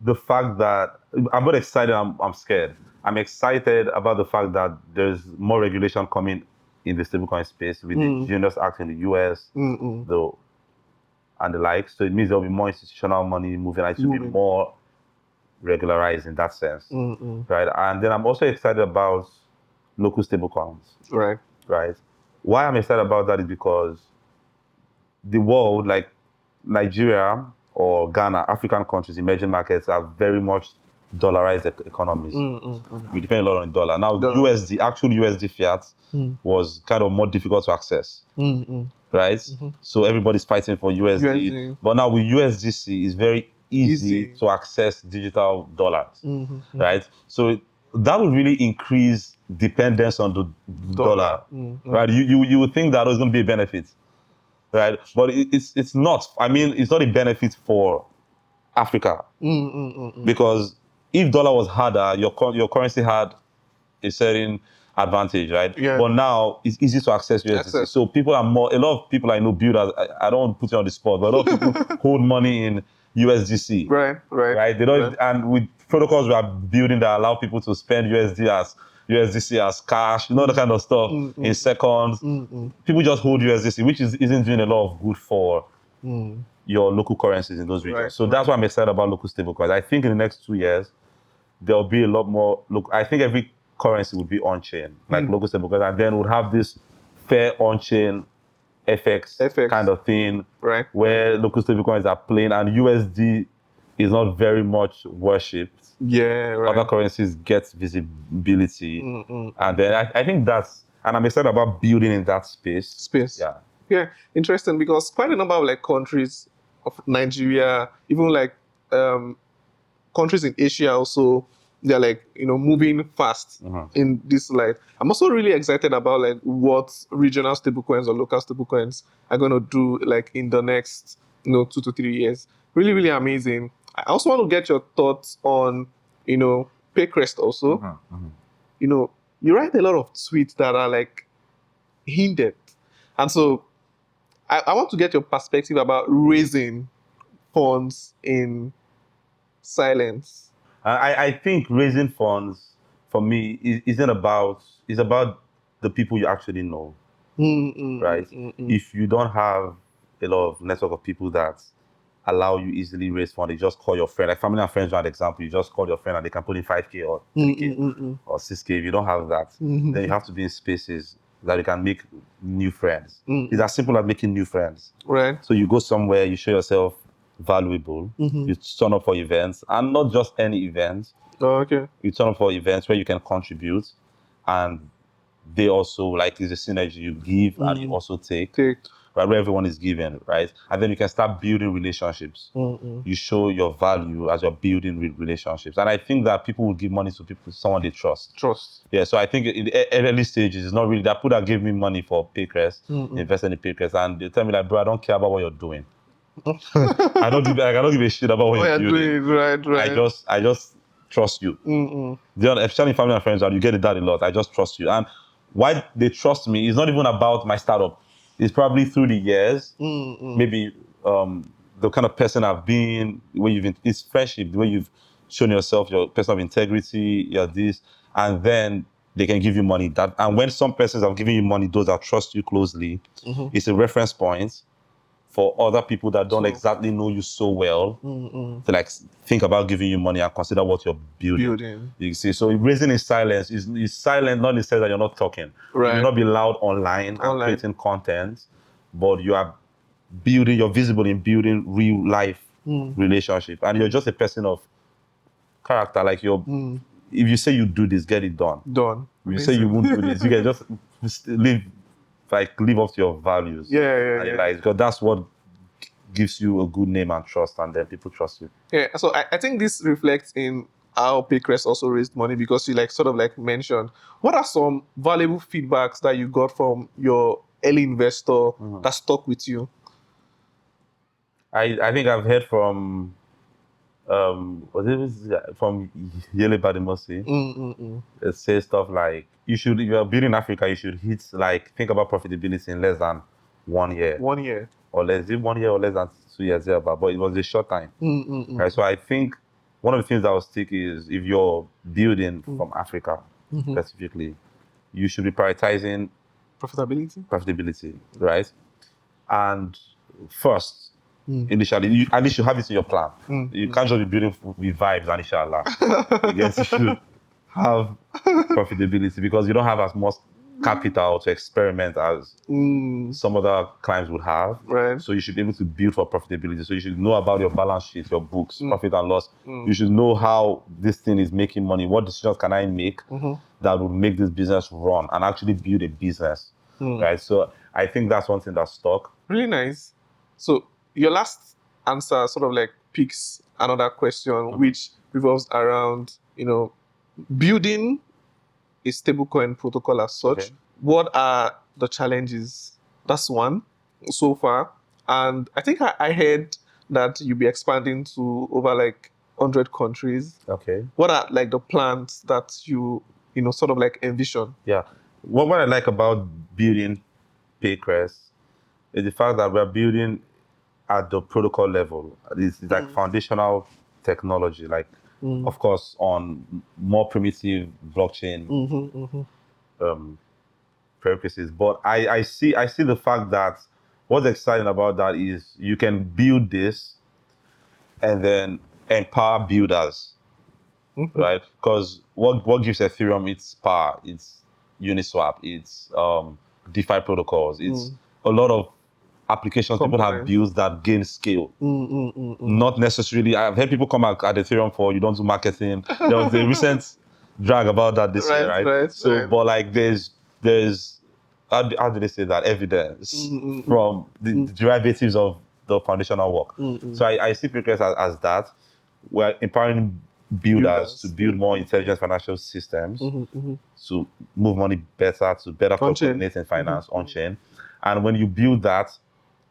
the fact that I'm not excited. I'm scared. I'm excited about the fact that there's more regulation coming in the stablecoin space with the Genius Act in the US, and the like. So it means there'll be more institutional money moving. It should be more regularized in that sense, right? And then I'm also excited about local stablecoins, right? Why I'm excited about that is because the world, like Nigeria or Ghana, African countries, emerging markets, are very much dollarized economies. We depend a lot on dollar. Now, actual USD fiat was kind of more difficult to access, right? So everybody's fighting for USD. But now with USDC, it's very easy to access digital dollars, right? So that would really increase dependence on the dollar, right? You would think that was going to be a benefit, right? But it's not. I mean, it's not a benefit for Africa because if dollar was harder, your currency had a certain advantage, right? Yeah. But now it's easy to access USDC. Access. So people are more, a lot of people I know build as, I don't want to put you on the spot, but a lot of people hold money in USDC. Right. They don't, and with protocols we are building that allow people to spend USDC as cash, you know, the kind of stuff in seconds. People just hold USDC, which isn't doing a lot of good for your local currencies in those regions. So that's why I'm excited about local stablecoins. I think in the next 2 years, there'll be a lot more. Look, I think every currency would be on-chain, like local stablecoins, and then we'll have this fair on-chain FX kind of thing, right, where local stablecoins are playing, and USD is not very much worshipped. Yeah, right. Other currencies get visibility, and then I think that's, and I'm excited about building in that space. Yeah, interesting, because quite a number of like countries of Nigeria, even like countries in Asia also, they're like, you know, moving fast in this light. I'm also really excited about like what regional stablecoins or local stablecoins are going to do like in the next, 2 to 3 years. Really, really amazing. I also want to get your thoughts on, Paycrest also. You write a lot of tweets that are like in-depth. And so I want to get your perspective about raising funds in silence. I think raising funds for me isn't about, it's about the people you actually know, right? If you don't have a lot of network of people that allow you easily raise funds, you just call your friend, like family and friends, for example, you just call your friend and they can put in 5K or 3K or 6K. If you don't have that, then you have to be in spaces that you can make new friends. It's as simple as making new friends. Right. So you go somewhere, you show yourself valuable, you turn up for events, and not just any events. Oh, okay. You turn up for events where you can contribute, and they also, like, it's a synergy. You give and you also take. Right, where everyone is giving, right? And then you can start building relationships. You show your value as you're building relationships. And I think that people will give money to someone they trust. Yeah, so I think in the early stages, it's not really that people that give me money for Paycrest, investing in Paycrest, and they tell me like, bro, I don't care about what you're doing. I don't give a shit about what you're doing. Right. I just trust you. Especially family and friends, and you get that a lot. I just trust you. And why they trust me is not even about my startup. It's probably through the years, maybe the kind of person I've been, where it's friendship, the way you've shown yourself, your person of integrity, you're this, and then they can give you money. And when some persons are giving you money, those that trust you closely, it's a reference point for other people that don't exactly know you so well to like think about giving you money and consider what you're building. You see, so raising in silence is silent, not in the sense that you're not talking. Right. You may not be loud online and creating content, but you are building, you're visible in building real life relationship, and you're just a person of character. Like if you say you do this, get it done. If you say you won't do this, you can just live up to your values. Yeah. Because that's what gives you a good name and trust, and then people trust you. Yeah, so I think this reflects in how Paycrest also raised money, because you mentioned, what are some valuable feedbacks that you got from your early investor that stuck with you? I think I've heard from from Yele Badimosi. It says stuff like, if you're building in Africa, you should think about profitability in less than 1 year. 1 year. Or less than 2 years, but it was a short time. Right? So I think one of the things that will stick is, if you're building from Africa specifically, you should be prioritizing profitability, right? And first, initially, at least you have it in your plan. You can't just be building with vibes and inshallah. Yes, you should have profitability, because you don't have as much capital to experiment as some other clients would have. Right. So you should be able to build for profitability. So you should know about your balance sheet, your books, profit and loss. You should know how this thing is making money. What decisions can I make that will make this business run and actually build a business, right? So I think that's one thing that stuck. Really nice. So your last answer sort of like picks another question, which revolves around, building a stablecoin protocol as such. Okay. What are the challenges? That's one so far. And I think I heard that you'll be expanding to over 100 countries. Okay. What are the plans that you sort of like envision. Yeah. What I like about building Paycrest is the fact that we're building at the protocol level. It's like foundational technology, like of course on more primitive blockchain purposes. But I see the fact that what's exciting about that is you can build this and then empower builders, right? Because what gives Ethereum its power? It's Uniswap, it's DeFi protocols, it's a lot of applications people have built that gain scale. Not necessarily. I've heard people come at Ethereum for you don't do marketing. There was a recent drag about that this year, right? But like there's how do they say that, evidence from the derivatives of the foundational work. So I see Paycrest as that. We're empowering builders to build more intelligent financial systems, to move money better, to better coordinate in finance on chain. And when you build that,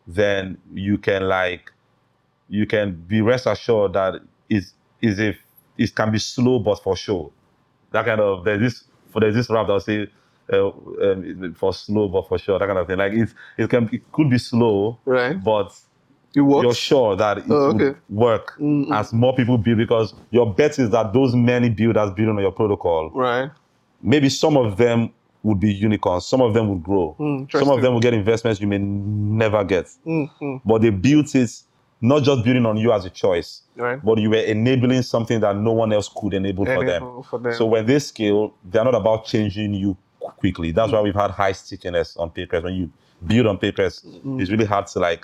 then you can be rest assured that it can be slow but for sure. That kind of there's this rap that'll say for slow but for sure, that kind of thing. Like it could be slow, right? But you're sure that it will work as more people build, because your bet is that those many builders building on your protocol, right? Maybe some of them would be unicorns, some of them would grow, some of them will get investments you may never get. But they built it not just building on you as a choice, right? But you were enabling something that no one else could enable for them. So when they scale, they're not about changing you quickly. That's why we've had high stickiness on Paycrest. When you build on Paycrest, it's really hard to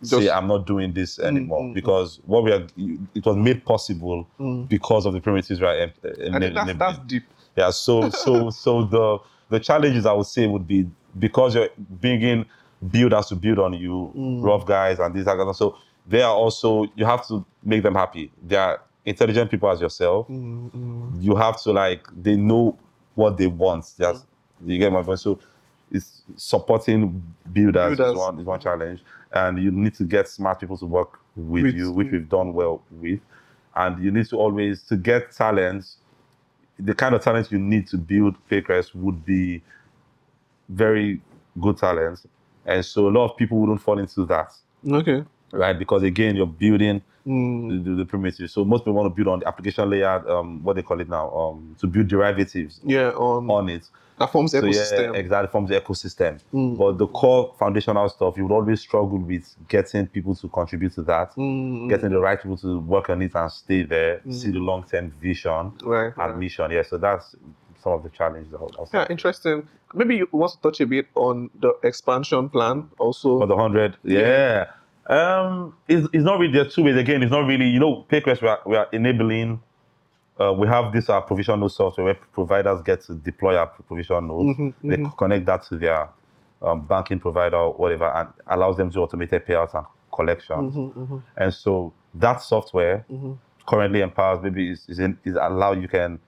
say I'm not doing this anymore, because it was made possible because of the primitives, right? And that's deep. Yeah. So the challenges I would say would be, because you're bringing builders to build on you, rough guys and these guys. So they are also, you have to make them happy. They are intelligent people as yourself. You have to they know what they want. You get my point? So it's supporting builders. Is one challenge, and you need to get smart people to work with you, which we've done well with. And you need to always, to get talents, the kind of talent you need to build Paycrest would be very good talents. And so a lot of people wouldn't fall into that. Okay. Right? Because again, you're building the primitives. So most people want to build on the application layer, what they call it now, to build derivatives on it. That forms the ecosystem. Yeah, exactly, forms the ecosystem. But the core foundational stuff, you would always struggle with getting people to contribute to that, getting the right people to work on it and stay there, see the long-term vision and mission. Yeah, so that's some of the challenges. Yeah, interesting. Maybe you want to touch a bit on the expansion plan also. For the 100, yeah. It's not really, there are two ways. Again, it's not really, Paycrest, we are enabling. We have this provision node software where providers get to deploy our provision node. They connect that to their banking provider or whatever, and allows them to automated payouts and collection. And so that software currently empowers, maybe is allow you can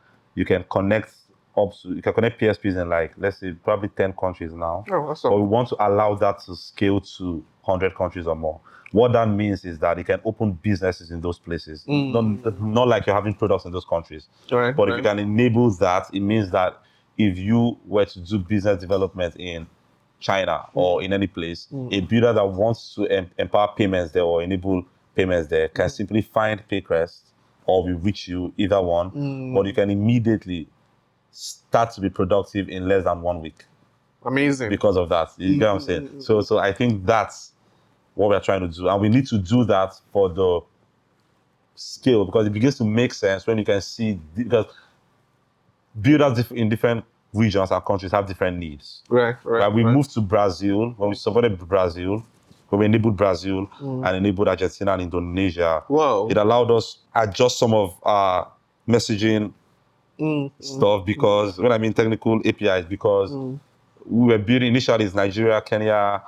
connect you can connect PSPs in let's say probably 10 countries now. Oh, awesome. But we want to allow that to scale to 100 countries or more. What that means is that it can open businesses in those places. Not like you're having products in those countries. But if you can enable that, it means that if you were to do business development in China or in any place, a builder that wants to empower payments there or enable payments there can simply find Paycrest, or we reach you, either one, but you can immediately start to be productive in less than 1 week. Amazing. Because of that. You get what I'm saying? So I think that's what we're trying to do. And we need to do that for the scale, because it begins to make sense when you can see, because builders in different regions and countries have different needs. Right. We moved to Brazil, when we supported Brazil, when we enabled Brazil and enabled Argentina and Indonesia. Wow. It allowed us adjust some of our messaging stuff, because when I mean technical APIs, because we were building initially is Nigeria, Kenya,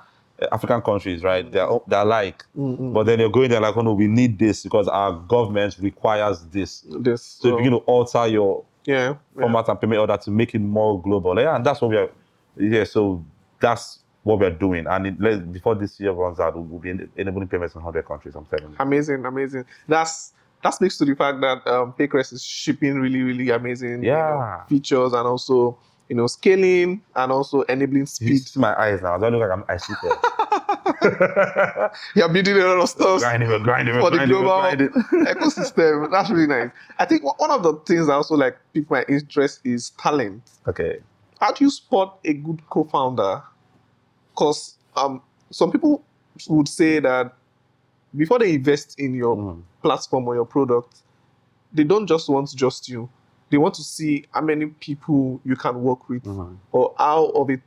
African countries, right? They're alike. But then you're going there oh no, we need this because our government requires this. So you begin to alter your format and payment order to make it more global. Yeah, and that's what we are. So that's what we're doing. And before this year runs out, we'll be enabling payments in 100 countries, I'm telling you. Amazing. that speaks to the fact that Paycrest is shipping really, really amazing features and also scaling and also enabling speed. You see my eyes now. I don't look like I sleep there. You're building a lot of stuff grinding for the global ecosystem. That's really nice. I think one of the things that also like piqued my interest is talent. Okay. How do you spot a good co-founder? Because some people would say that before they invest in your platform or your product, they don't just want just you. They want to see how many people you can work with or how of a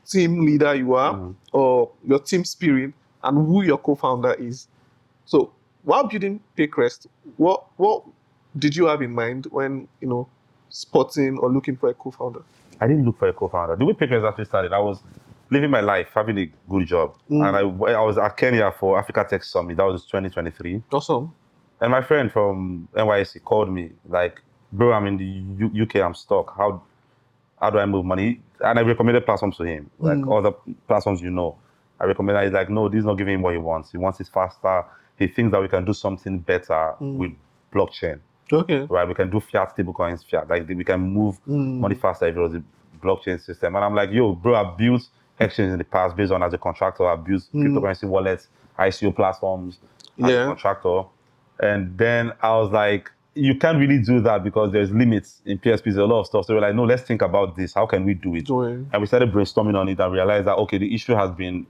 team leader you are or your team spirit and who your co-founder is. So while building Paycrest, what did you have in mind when, spotting or looking for a co-founder? I didn't look for a co-founder. The way Paycrest actually started, I was living my life, having a good job. And I was at Kenya for Africa Tech Summit. That was 2023. Awesome. And my friend from NYC called me, like, bro, I'm in the UK, I'm stuck. How do I move money? And I recommended platforms to him, like other platforms I recommended. He's like, no, this is not giving him what he wants. He wants it faster. He thinks that we can do something better with blockchain. Okay. Right? We can do stablecoins, fiat. Like, we can move money faster if it was a blockchain system. And I'm like, yo, bro, I've built exchanges in the past based on as a contractor. I've built cryptocurrency wallets, ICO platforms as a contractor. And then I was like, you can't really do that because there's limits in PSPs, there's a lot of stuff. So we're like, no, let's think about this. How can we do it? And we started brainstorming on it and realized that, okay, the issue has been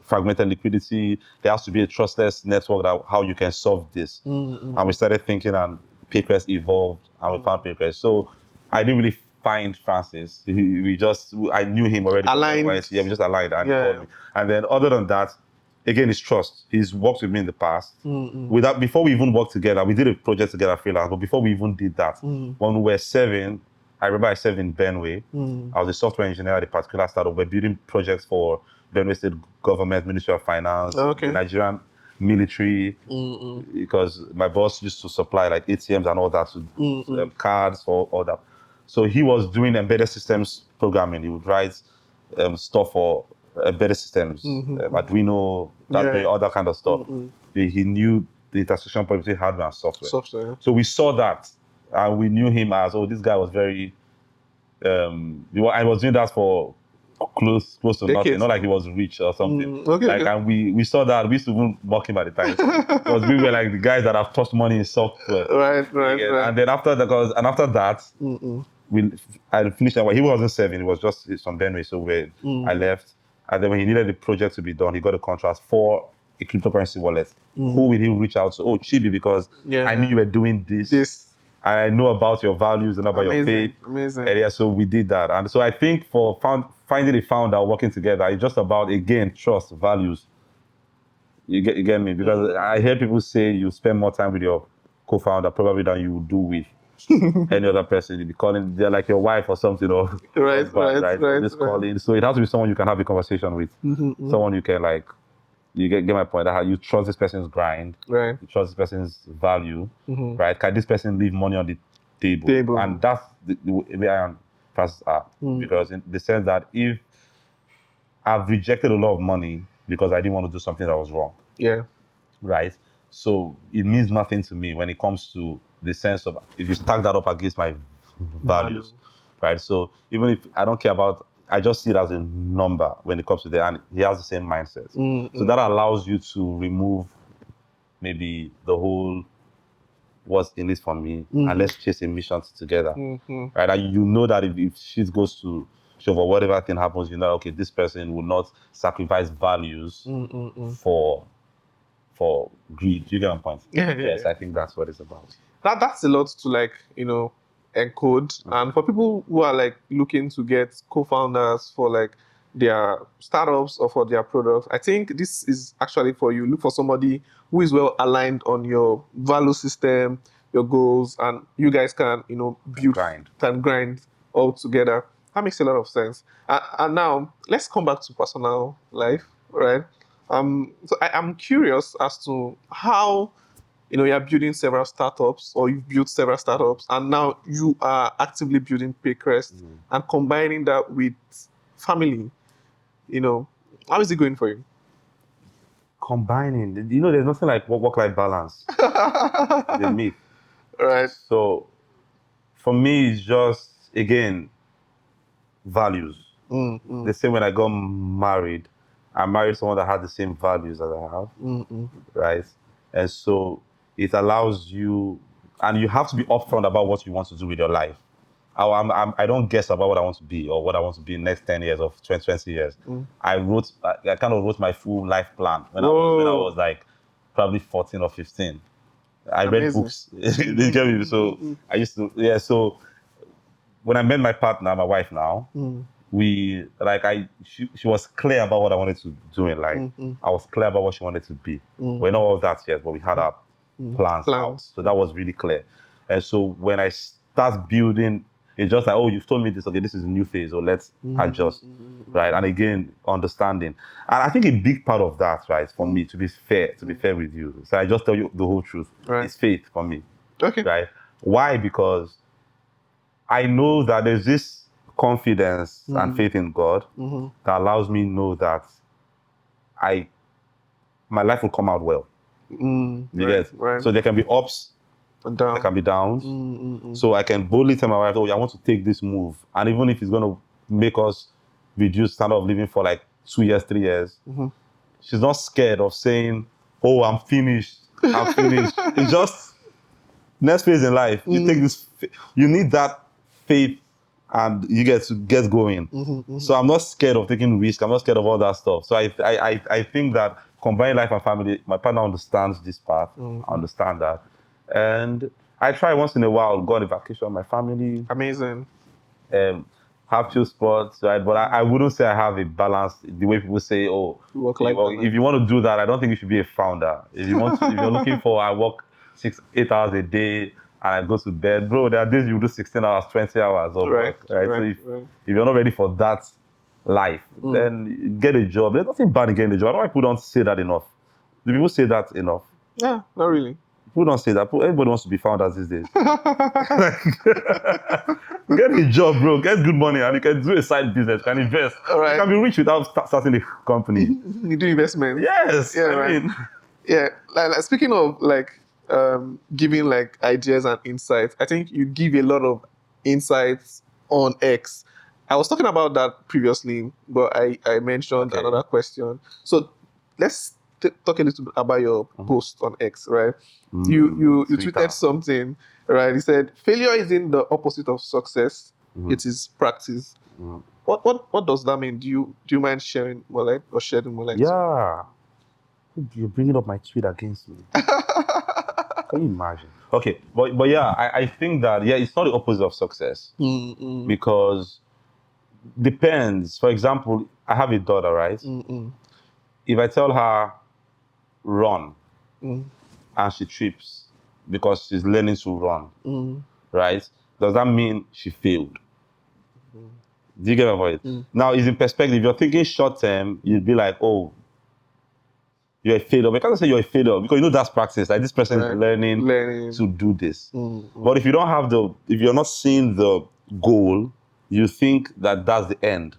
fragmented liquidity. There has to be a trustless network that how you can solve this. And we started thinking, and Paycrest evolved, and we found Paycrest. So I didn't really find Francis. I knew him already. Aligned. Yeah, we just aligned, and he called me. And then other than that, again, it's trust. He's worked with me in the past. Before we even worked together, we did a project together freelance, but before we even did that, when we were serving, I remember I served in Benway. I was a software engineer at a particular startup. We're building projects for Benway State Government, Ministry of Finance, the Nigerian military, because my boss used to supply like ATMs and all that, to cards for all that. So he was doing embedded systems programming. He would write stuff for embedded systems, Arduino, all that kind of stuff. He knew the intersection point between hardware and software. So we saw that, and we knew him as, this guy was very, I was doing that for close to nothing, not like he was rich or something. And we saw that. We used to even mock him at the time because we were like the guys that have touched money in software. Right. And then after that, I finished that. He wasn't serving; it was just some Benway. So I left, and then when he needed the project to be done, he got a contract for a cryptocurrency wallet. Who will he reach out to? Chibie, because I knew you were doing this. I know about your values and about your faith. Amazing. And yeah, so we did that. And so I think for finding a founder working together, it's just about, again, trust, values. You get me? Because I hear people say you spend more time with your co-founder probably than you do with any other person. You'll be calling, they're like your wife or something. Or right. Calling. So it has to be someone you can have a conversation with. Someone you can like, you get my point. That you trust this person's grind, right? You trust this person's value, right? Can this person leave money on the table? And that's the way I and Francis are, because in the sense that if I've rejected a lot of money because I didn't want to do something that was wrong, right? So it means nothing to me when it comes to the sense of if you stack that up against my values, right? So even if I don't care about, I just see it as a number when it comes to that, and he has the same mindset. So that allows you to remove maybe the whole what's in it for me, and let's chase a mission together, right? And you know that if shit goes to shove or whatever thing happens, you know, okay, this person will not sacrifice values for greed. You get my point? Yes, I think that's what it's about. That's a lot to encode. And for people who are like looking to get co-founders for like their startups or for their products, I think this is actually for you. Look for somebody who is well aligned on your value system, your goals, and you guys can build and grind all together. That makes a lot of sense. And now let's come back to personal life, right? So I'm curious as to how you're building several startups, or you've built several startups, and now you are actively building Paycrest and combining that with family. How is it going for you? combining. There's nothing like work-life balance. It's a myth. Right. So for me, it's just, again, values. The same when I got married, I married someone that had the same values as I have, right? And so it allows you, and you have to be upfront about what you want to do with your life. I don't guess about what I want to be or what I want to be in the next 10 years or 20 years. I kind of wrote my full life plan when I was like probably 14 or 15. I read books. You get me? So I used to, so when I met my partner, my wife now, she was clear about what I wanted to do in life. I was clear about what she wanted to be. We're not all that yet, but we had our plans out. So that was really clear. And so when I start building, it's just like, oh, you've told me this, okay, this is a new phase, so let's adjust, right? And again, understanding. And I think a big part of that, right, for me, to be fair with you, so I just tell you the whole truth, it's faith for me. Okay. Right? Why? Because I know that there's this confidence and faith in God that allows me to know that my life will come out well. You get? Right. So there can be ups, and down. there can be downs. So I can boldly tell my wife, oh, I want to take this move. And even if it's going to make us reduce standard of living for like 2 years, 3 years, she's not scared of saying, oh, I'm finished. It's just next phase in life. You take this, you need that faith and you get to get going. So I'm not scared of taking risk. I'm not scared of all that stuff. So I think that combining life and family, my partner understands this part. I understand that. And I try once in a while, go on a vacation with my family. Amazing. Have few sports, right? But I wouldn't say I have a balance the way people say, oh, if you want to do that, I don't think you should be a founder. If you're looking for, I work 6-8 hours a day, and I go to bed, bro, there are days you do 16 hours, 20 hours of work, right? So if you're not ready for that life, then get a job. There's nothing bad in getting a job. I don't know why people don't say that enough. Do people say that enough? Yeah, not really. People don't say that. Everybody wants to be founders these days. Get a job, bro. Get good money, and you can do a side business. You can invest. Right. You can be rich without starting a company. You do investment. Yes. Yeah, right. Yeah. Like, speaking of giving like ideas and insights, I think you give a lot of insights on X. I was talking about that previously, but I mentioned another question. So let's talk a little bit about your post on X, right? You tweeted something, right? You said failure isn't the opposite of success; it is practice. What does that mean? Do you mind sharing more light or shedding more light? Yeah, you're bringing up my tweet against me. Can you imagine? Okay, but yeah, I think that it's not the opposite of success because depends. For example, I have a daughter, right? If I tell her run and she trips because she's learning to run, right? Does that mean she failed? Do you get my point? Now, it's in perspective. If you're thinking short term, you'd be like, oh, you're a failure. But I can't say you're a failure because you know that's practice. Like this person is learning to do this. But if you don't have if you're not seeing the goal, you think that that's the end.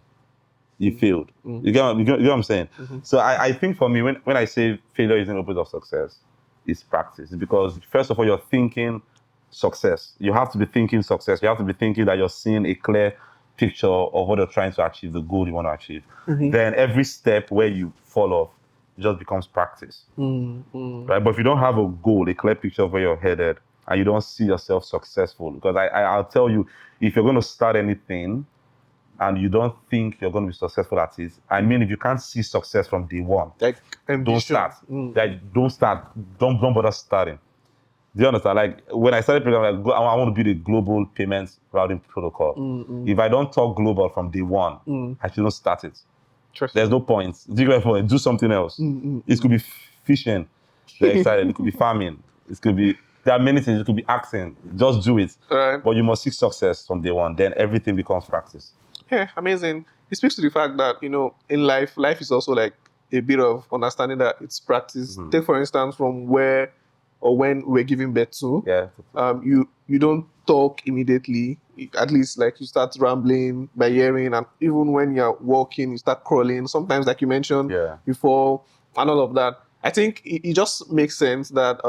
You failed. You get what I'm saying? So I think for me, when I say failure is an opposite of success, it's practice. Because first of all, you're thinking success. You have to be thinking success. You have to be thinking that you're seeing a clear picture of what you're trying to achieve, the goal you want to achieve. Then every step where you fall off just becomes practice. Right? But if you don't have a goal, a clear picture of where you're headed, and you don't see yourself successful, because I'll tell you, if you're going to start anything, and you don't think you're going to be successful at it, I mean, if you can't see success from day one, don't start. Don't start. Don't bother starting. Do you understand? Like when I started programming, I want to build a global payments routing protocol. If I don't talk global from day one, I shouldn't start it. There's no point. Do you get my point? Do something else. It could be fishing. They're excited. It could be farming. There are many things. It could be acting. Just do it. But you must seek success from day one. Then everything becomes practice. Yeah, amazing. It speaks to the fact that, in life is also like a bit of understanding that it's practice. Take, for instance, from where or when we're giving birth to. Yeah. You don't talk immediately. At least, like, you start rambling by hearing, and even when you're walking, you start crawling. Sometimes, like you mentioned before, and all of that. I think it just makes sense that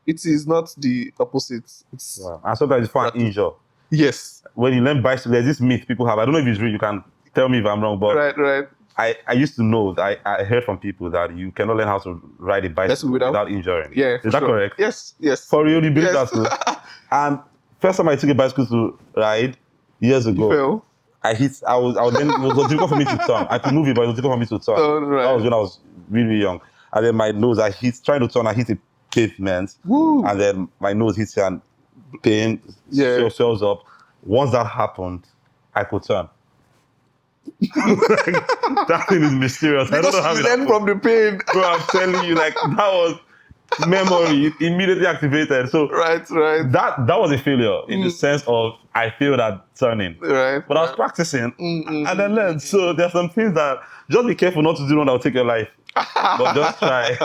it is not the opposite. It's And sometimes you find injure. Yes. When you learn bicycle, there's this myth people have. I don't know if it's real. You can tell me if I'm wrong, but right. I used to know that I heard from people that you cannot learn how to ride a bicycle without injuring. Yeah. Is that correct? Yes. For real, you believe that too? And first time I took a bicycle to ride years ago, you fell? It was difficult for me to turn. I could move it, but it was difficult for me to turn. Oh, right. That was when I was really young. And then my nose, trying to turn, I hit a pavement. Woo. And then my nose hits and pain swells up. Once that happened, I could turn. That thing is mysterious. Because I don't know how you learned from the pain. Bro, I'm telling you, that was memory. It immediately activated. So right. That was a failure in the sense of I failed at turning. Right. But I was practicing and I learned. So there's some things that just be careful not to do one that will take your life. But just try.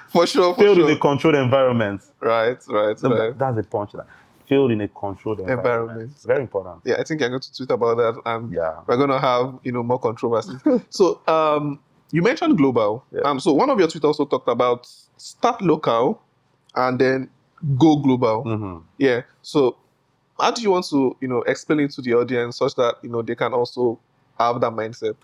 For sure. Failed in a controlled environment. Right. That's the punchline. Failed in a controlled environment. Very important. Yeah, I think I'm going to tweet about that, and we're going to have more controversy. So you mentioned global. Yeah. So one of your tweets also talked about start local and then go global. Mm-hmm. Yeah. So how do you want to explain it to the audience such that they can also have that mindset?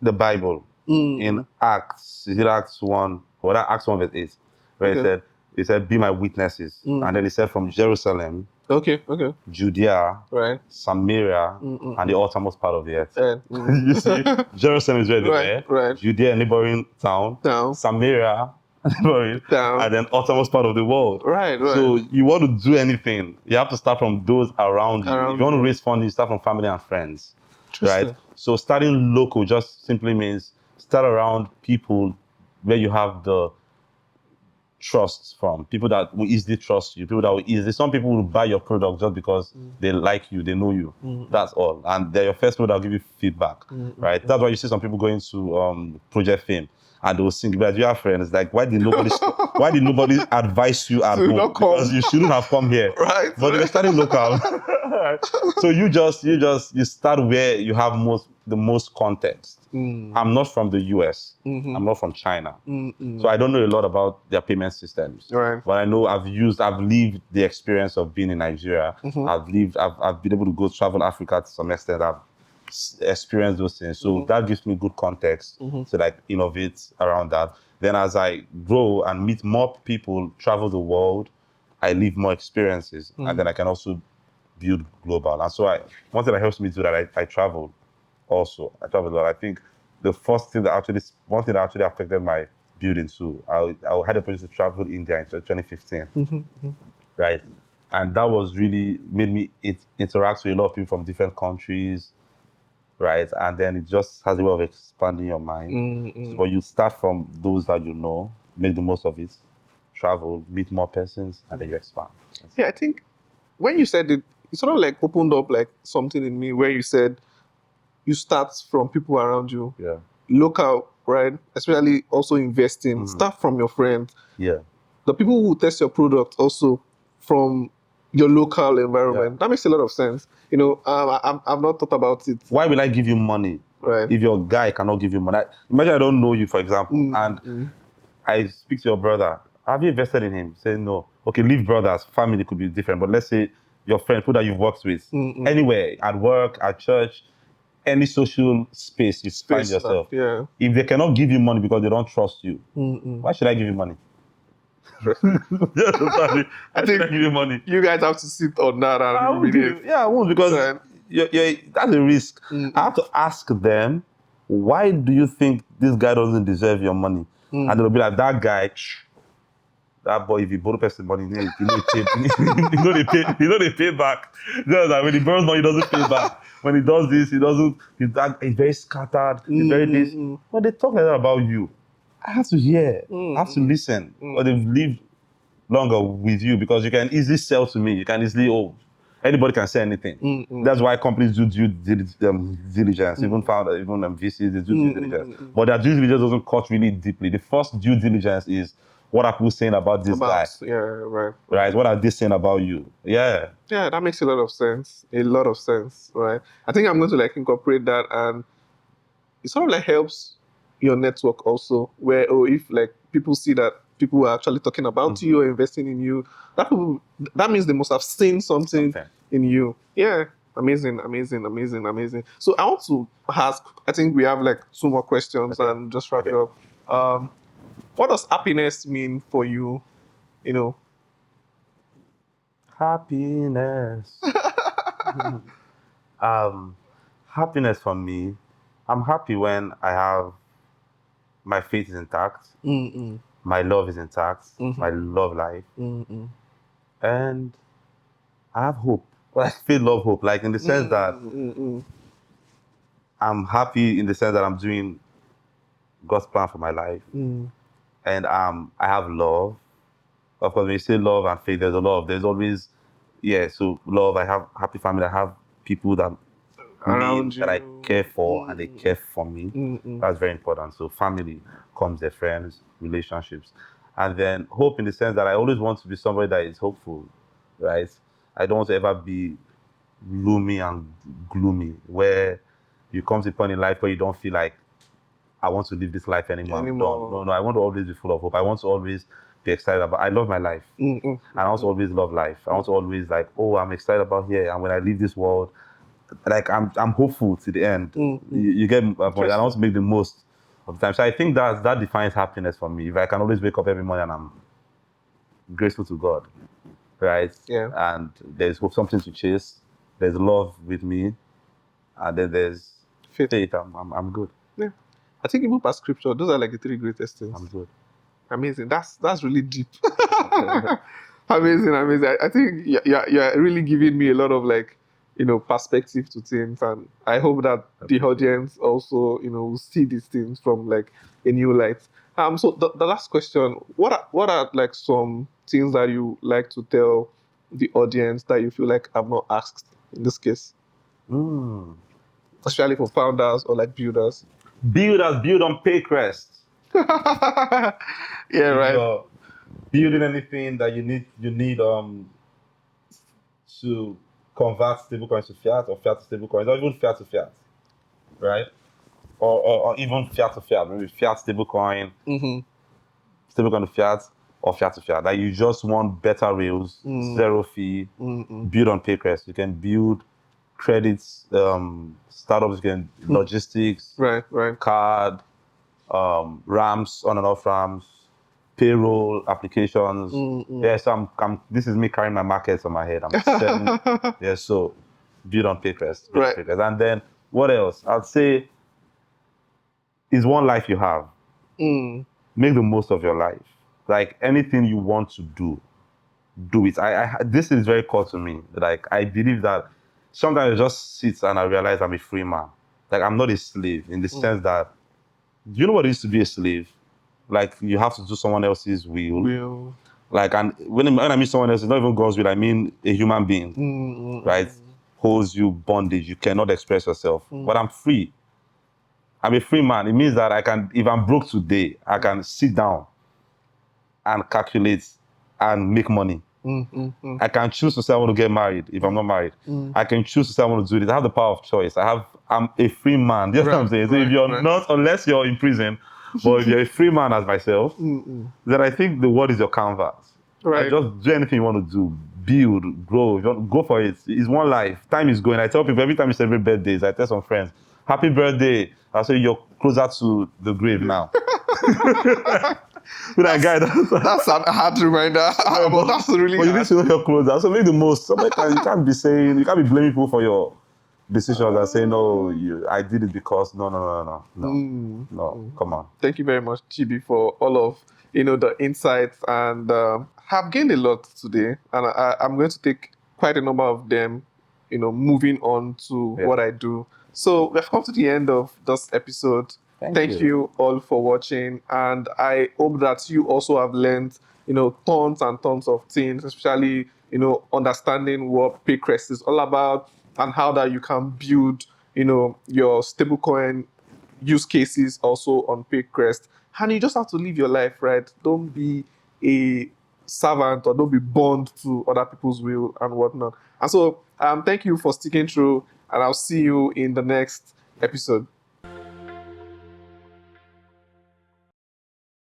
The Bible in Acts, is it Acts 1? Or that Acts 1 verse 8, where it said, be my witnesses. And then it said from Jerusalem, Judea, Samaria, and the uttermost part of the earth. You see, Jerusalem is where they were. Right. Judea, neighboring town. Samaria, neighboring, and then uttermost part of the world. Right. So you want to do anything, you have to start from those around you. If you want to raise funds, you start from family and friends. Right? So starting local just simply means start around people where you have the trust from, people that will easily trust you, people that will easily, some people will buy your product just because they like you, they know you. That's all. And they're your first people that will give you feedback, right? That's why you see some people going to Project Fame and they'll sing, but you have friends, like, why did nobody advise you at home? Because you shouldn't have come here. Right. But they were starting local. So you start where you have the most context. I'm not from the US. I'm not from China. So I don't know a lot about their payment systems. Right. But I know I've lived the experience of being in Nigeria. I've been able to travel Africa to some extent. I've experienced those things. So that gives me good context to like innovate around that. Then as I grow and meet more people, travel the world, I live more experiences. And then I can also build global. And so one thing that helps me do that, I travel also. I travel a lot. I think the first thing that actually affected my building too, I had the opportunity to travel to India in 2015. Right? And that was really made me interact with a lot of people from different countries, right? And then it just has a way of expanding your mind. So, but you start from those that you know, make the most of it, travel, meet more persons, and then you expand. Yeah, I think when you said it sort of like opened up like something in me where you said you start from people around you. Yeah. Local, right? Especially also investing. Start from your friends. Yeah. The people who test your product also from your local environment. Yeah. That makes a lot of sense. I've not thought about it. Why will I give you money if your guy cannot give you money? Imagine I don't know you, for example, and I speak to your brother. Have you invested in him? Say no. Okay, leave brothers. Family could be different, but let's say your friend, people that you've worked with, anywhere, at work, at church, any social space you find yourself. If they cannot give you money because they don't trust you, why should I give you money? I think I give you money. You guys have to sit on that and I won't, because that's a risk. I have to ask them, why do you think this guy doesn't deserve your money? And they'll be like, that guy, that boy, if you borrow person money, you know they pay back. Just like when he borrows money, he doesn't pay back. When he does this, he doesn't. He's very scattered. He's very this. When they talk like that about you, I have to hear. I have to listen. Or they've lived longer with you, because you can easily sell to me. You can easily, anybody can say anything. That's why companies do due diligence. Even VCs, they do due diligence. But their due diligence doesn't cut really deeply. The first due diligence is, what are people saying about this guy? Yeah, right. Right. What are they saying about you? Yeah. Yeah, that makes a lot of sense. A lot of sense, right? I think I'm going to like incorporate that, and it sort of like helps your network also, where if like people see that people are actually talking about you or investing in you, that means they must have seen something in you. Yeah. Amazing. So I want to ask, I think we have like 2 more questions and just wrap it up. What does happiness mean for you? Happiness. Happiness for me, I'm happy when I have my faith is intact, my love is intact, my love life, and I have hope. Like faith, love, hope. Like in the sense that I'm happy in the sense that I'm doing God's plan for my life, and I have love. Of course, when you say love and faith, there's a love. There's always, so love. I have happy family. I have people that Around that I you. care for and they care for me. That's very important. So family comes their friends, relationships. And then hope in the sense that I always want to be somebody that is hopeful, right? I don't want to ever be gloomy and gloomy, where you come to a point in life where you don't feel like I want to live this life anymore. I'm done. No, I want to always be full of hope. I want to always be excited about. I love my life, and I also always love life. I want to always like, oh, I'm excited about here, and when I leave this world, like I'm hopeful to the end. You get my point. I want to make the most of the time. So I think that defines happiness for me. If I can always wake up every morning and I'm grateful to God, right? Yeah. And there's hope, something to chase. There's love with me, and then there's faith. I'm good. Yeah. I think even past scripture, those are like the 3 greatest things. I'm good. Amazing. That's really deep. Amazing. I think you're really giving me a lot of like, perspective to things, and I hope that the audience also, will see these things from like a new light. So the last question: what are like some things that you like to tell the audience that you feel like I've not asked in this case, especially for founders or like builders? Build on Paycrest. Yeah, right. You're building anything that you need to convert stablecoins to fiat, or fiat to stablecoins, or even fiat to fiat, right? Or even fiat to fiat, maybe fiat stablecoin, stablecoin to fiat, or fiat to fiat. Like you just want better rails, 0 fee, build on Paycrest. You can build credits, startups, you can logistics, right, card, ramps, on and off ramps, payroll applications. Yes, this is me carrying my markets on my head. I'm selling. So build on Paycrest. Right. Paycrest. And then what else? I'd say is one life you have. Make the most of your life. Like anything you want to do it. This is very core to me. Like I believe that sometimes I just sit and I realize I'm a free man. Like I'm not a slave in the sense that, do you know what it is to be a slave? Like you have to do someone else's will. Like, and when I mean someone else, it's not even God's will. I mean a human being, right? Holds you bondage. You cannot express yourself. But I'm free. I'm a free man. It means that I can, if I'm broke today, I can sit down and calculate and make money. I can choose to say I want to get married if I'm not married. I can choose to say I want to do this. I have the power of choice. I'm a free man. You know what I'm saying? So if you're not, unless you're in prison, but if you're a free man as myself, then I think the world is your canvas. Right. Just do anything you want to do. Build, grow. If you want, go for it. It's one life. Time is going. I tell people every time you celebrate birthdays, I tell some friends, happy birthday. I say you're closer to the grave now. That guy, that's a hard reminder. But that's really hard. You need to know you're closer. So make the most. You can't be blaming people for your decisions and saying, no, I did it because no. Come on. Thank you very much, Chibie, for all of the insights, and have gained a lot today, and I'm going to take quite a number of them, moving on to what I do. So we've come to the end of this episode. Thank you all for watching, and I hope that you also have learned, tons and tons of things, especially, understanding what Paycrest is all about and how that you can build, your stablecoin use cases also on Paycrest. And you just have to live your life, right? Don't be a servant or don't be bound to other people's will and whatnot. And so, thank you for sticking through, and I'll see you in the next episode.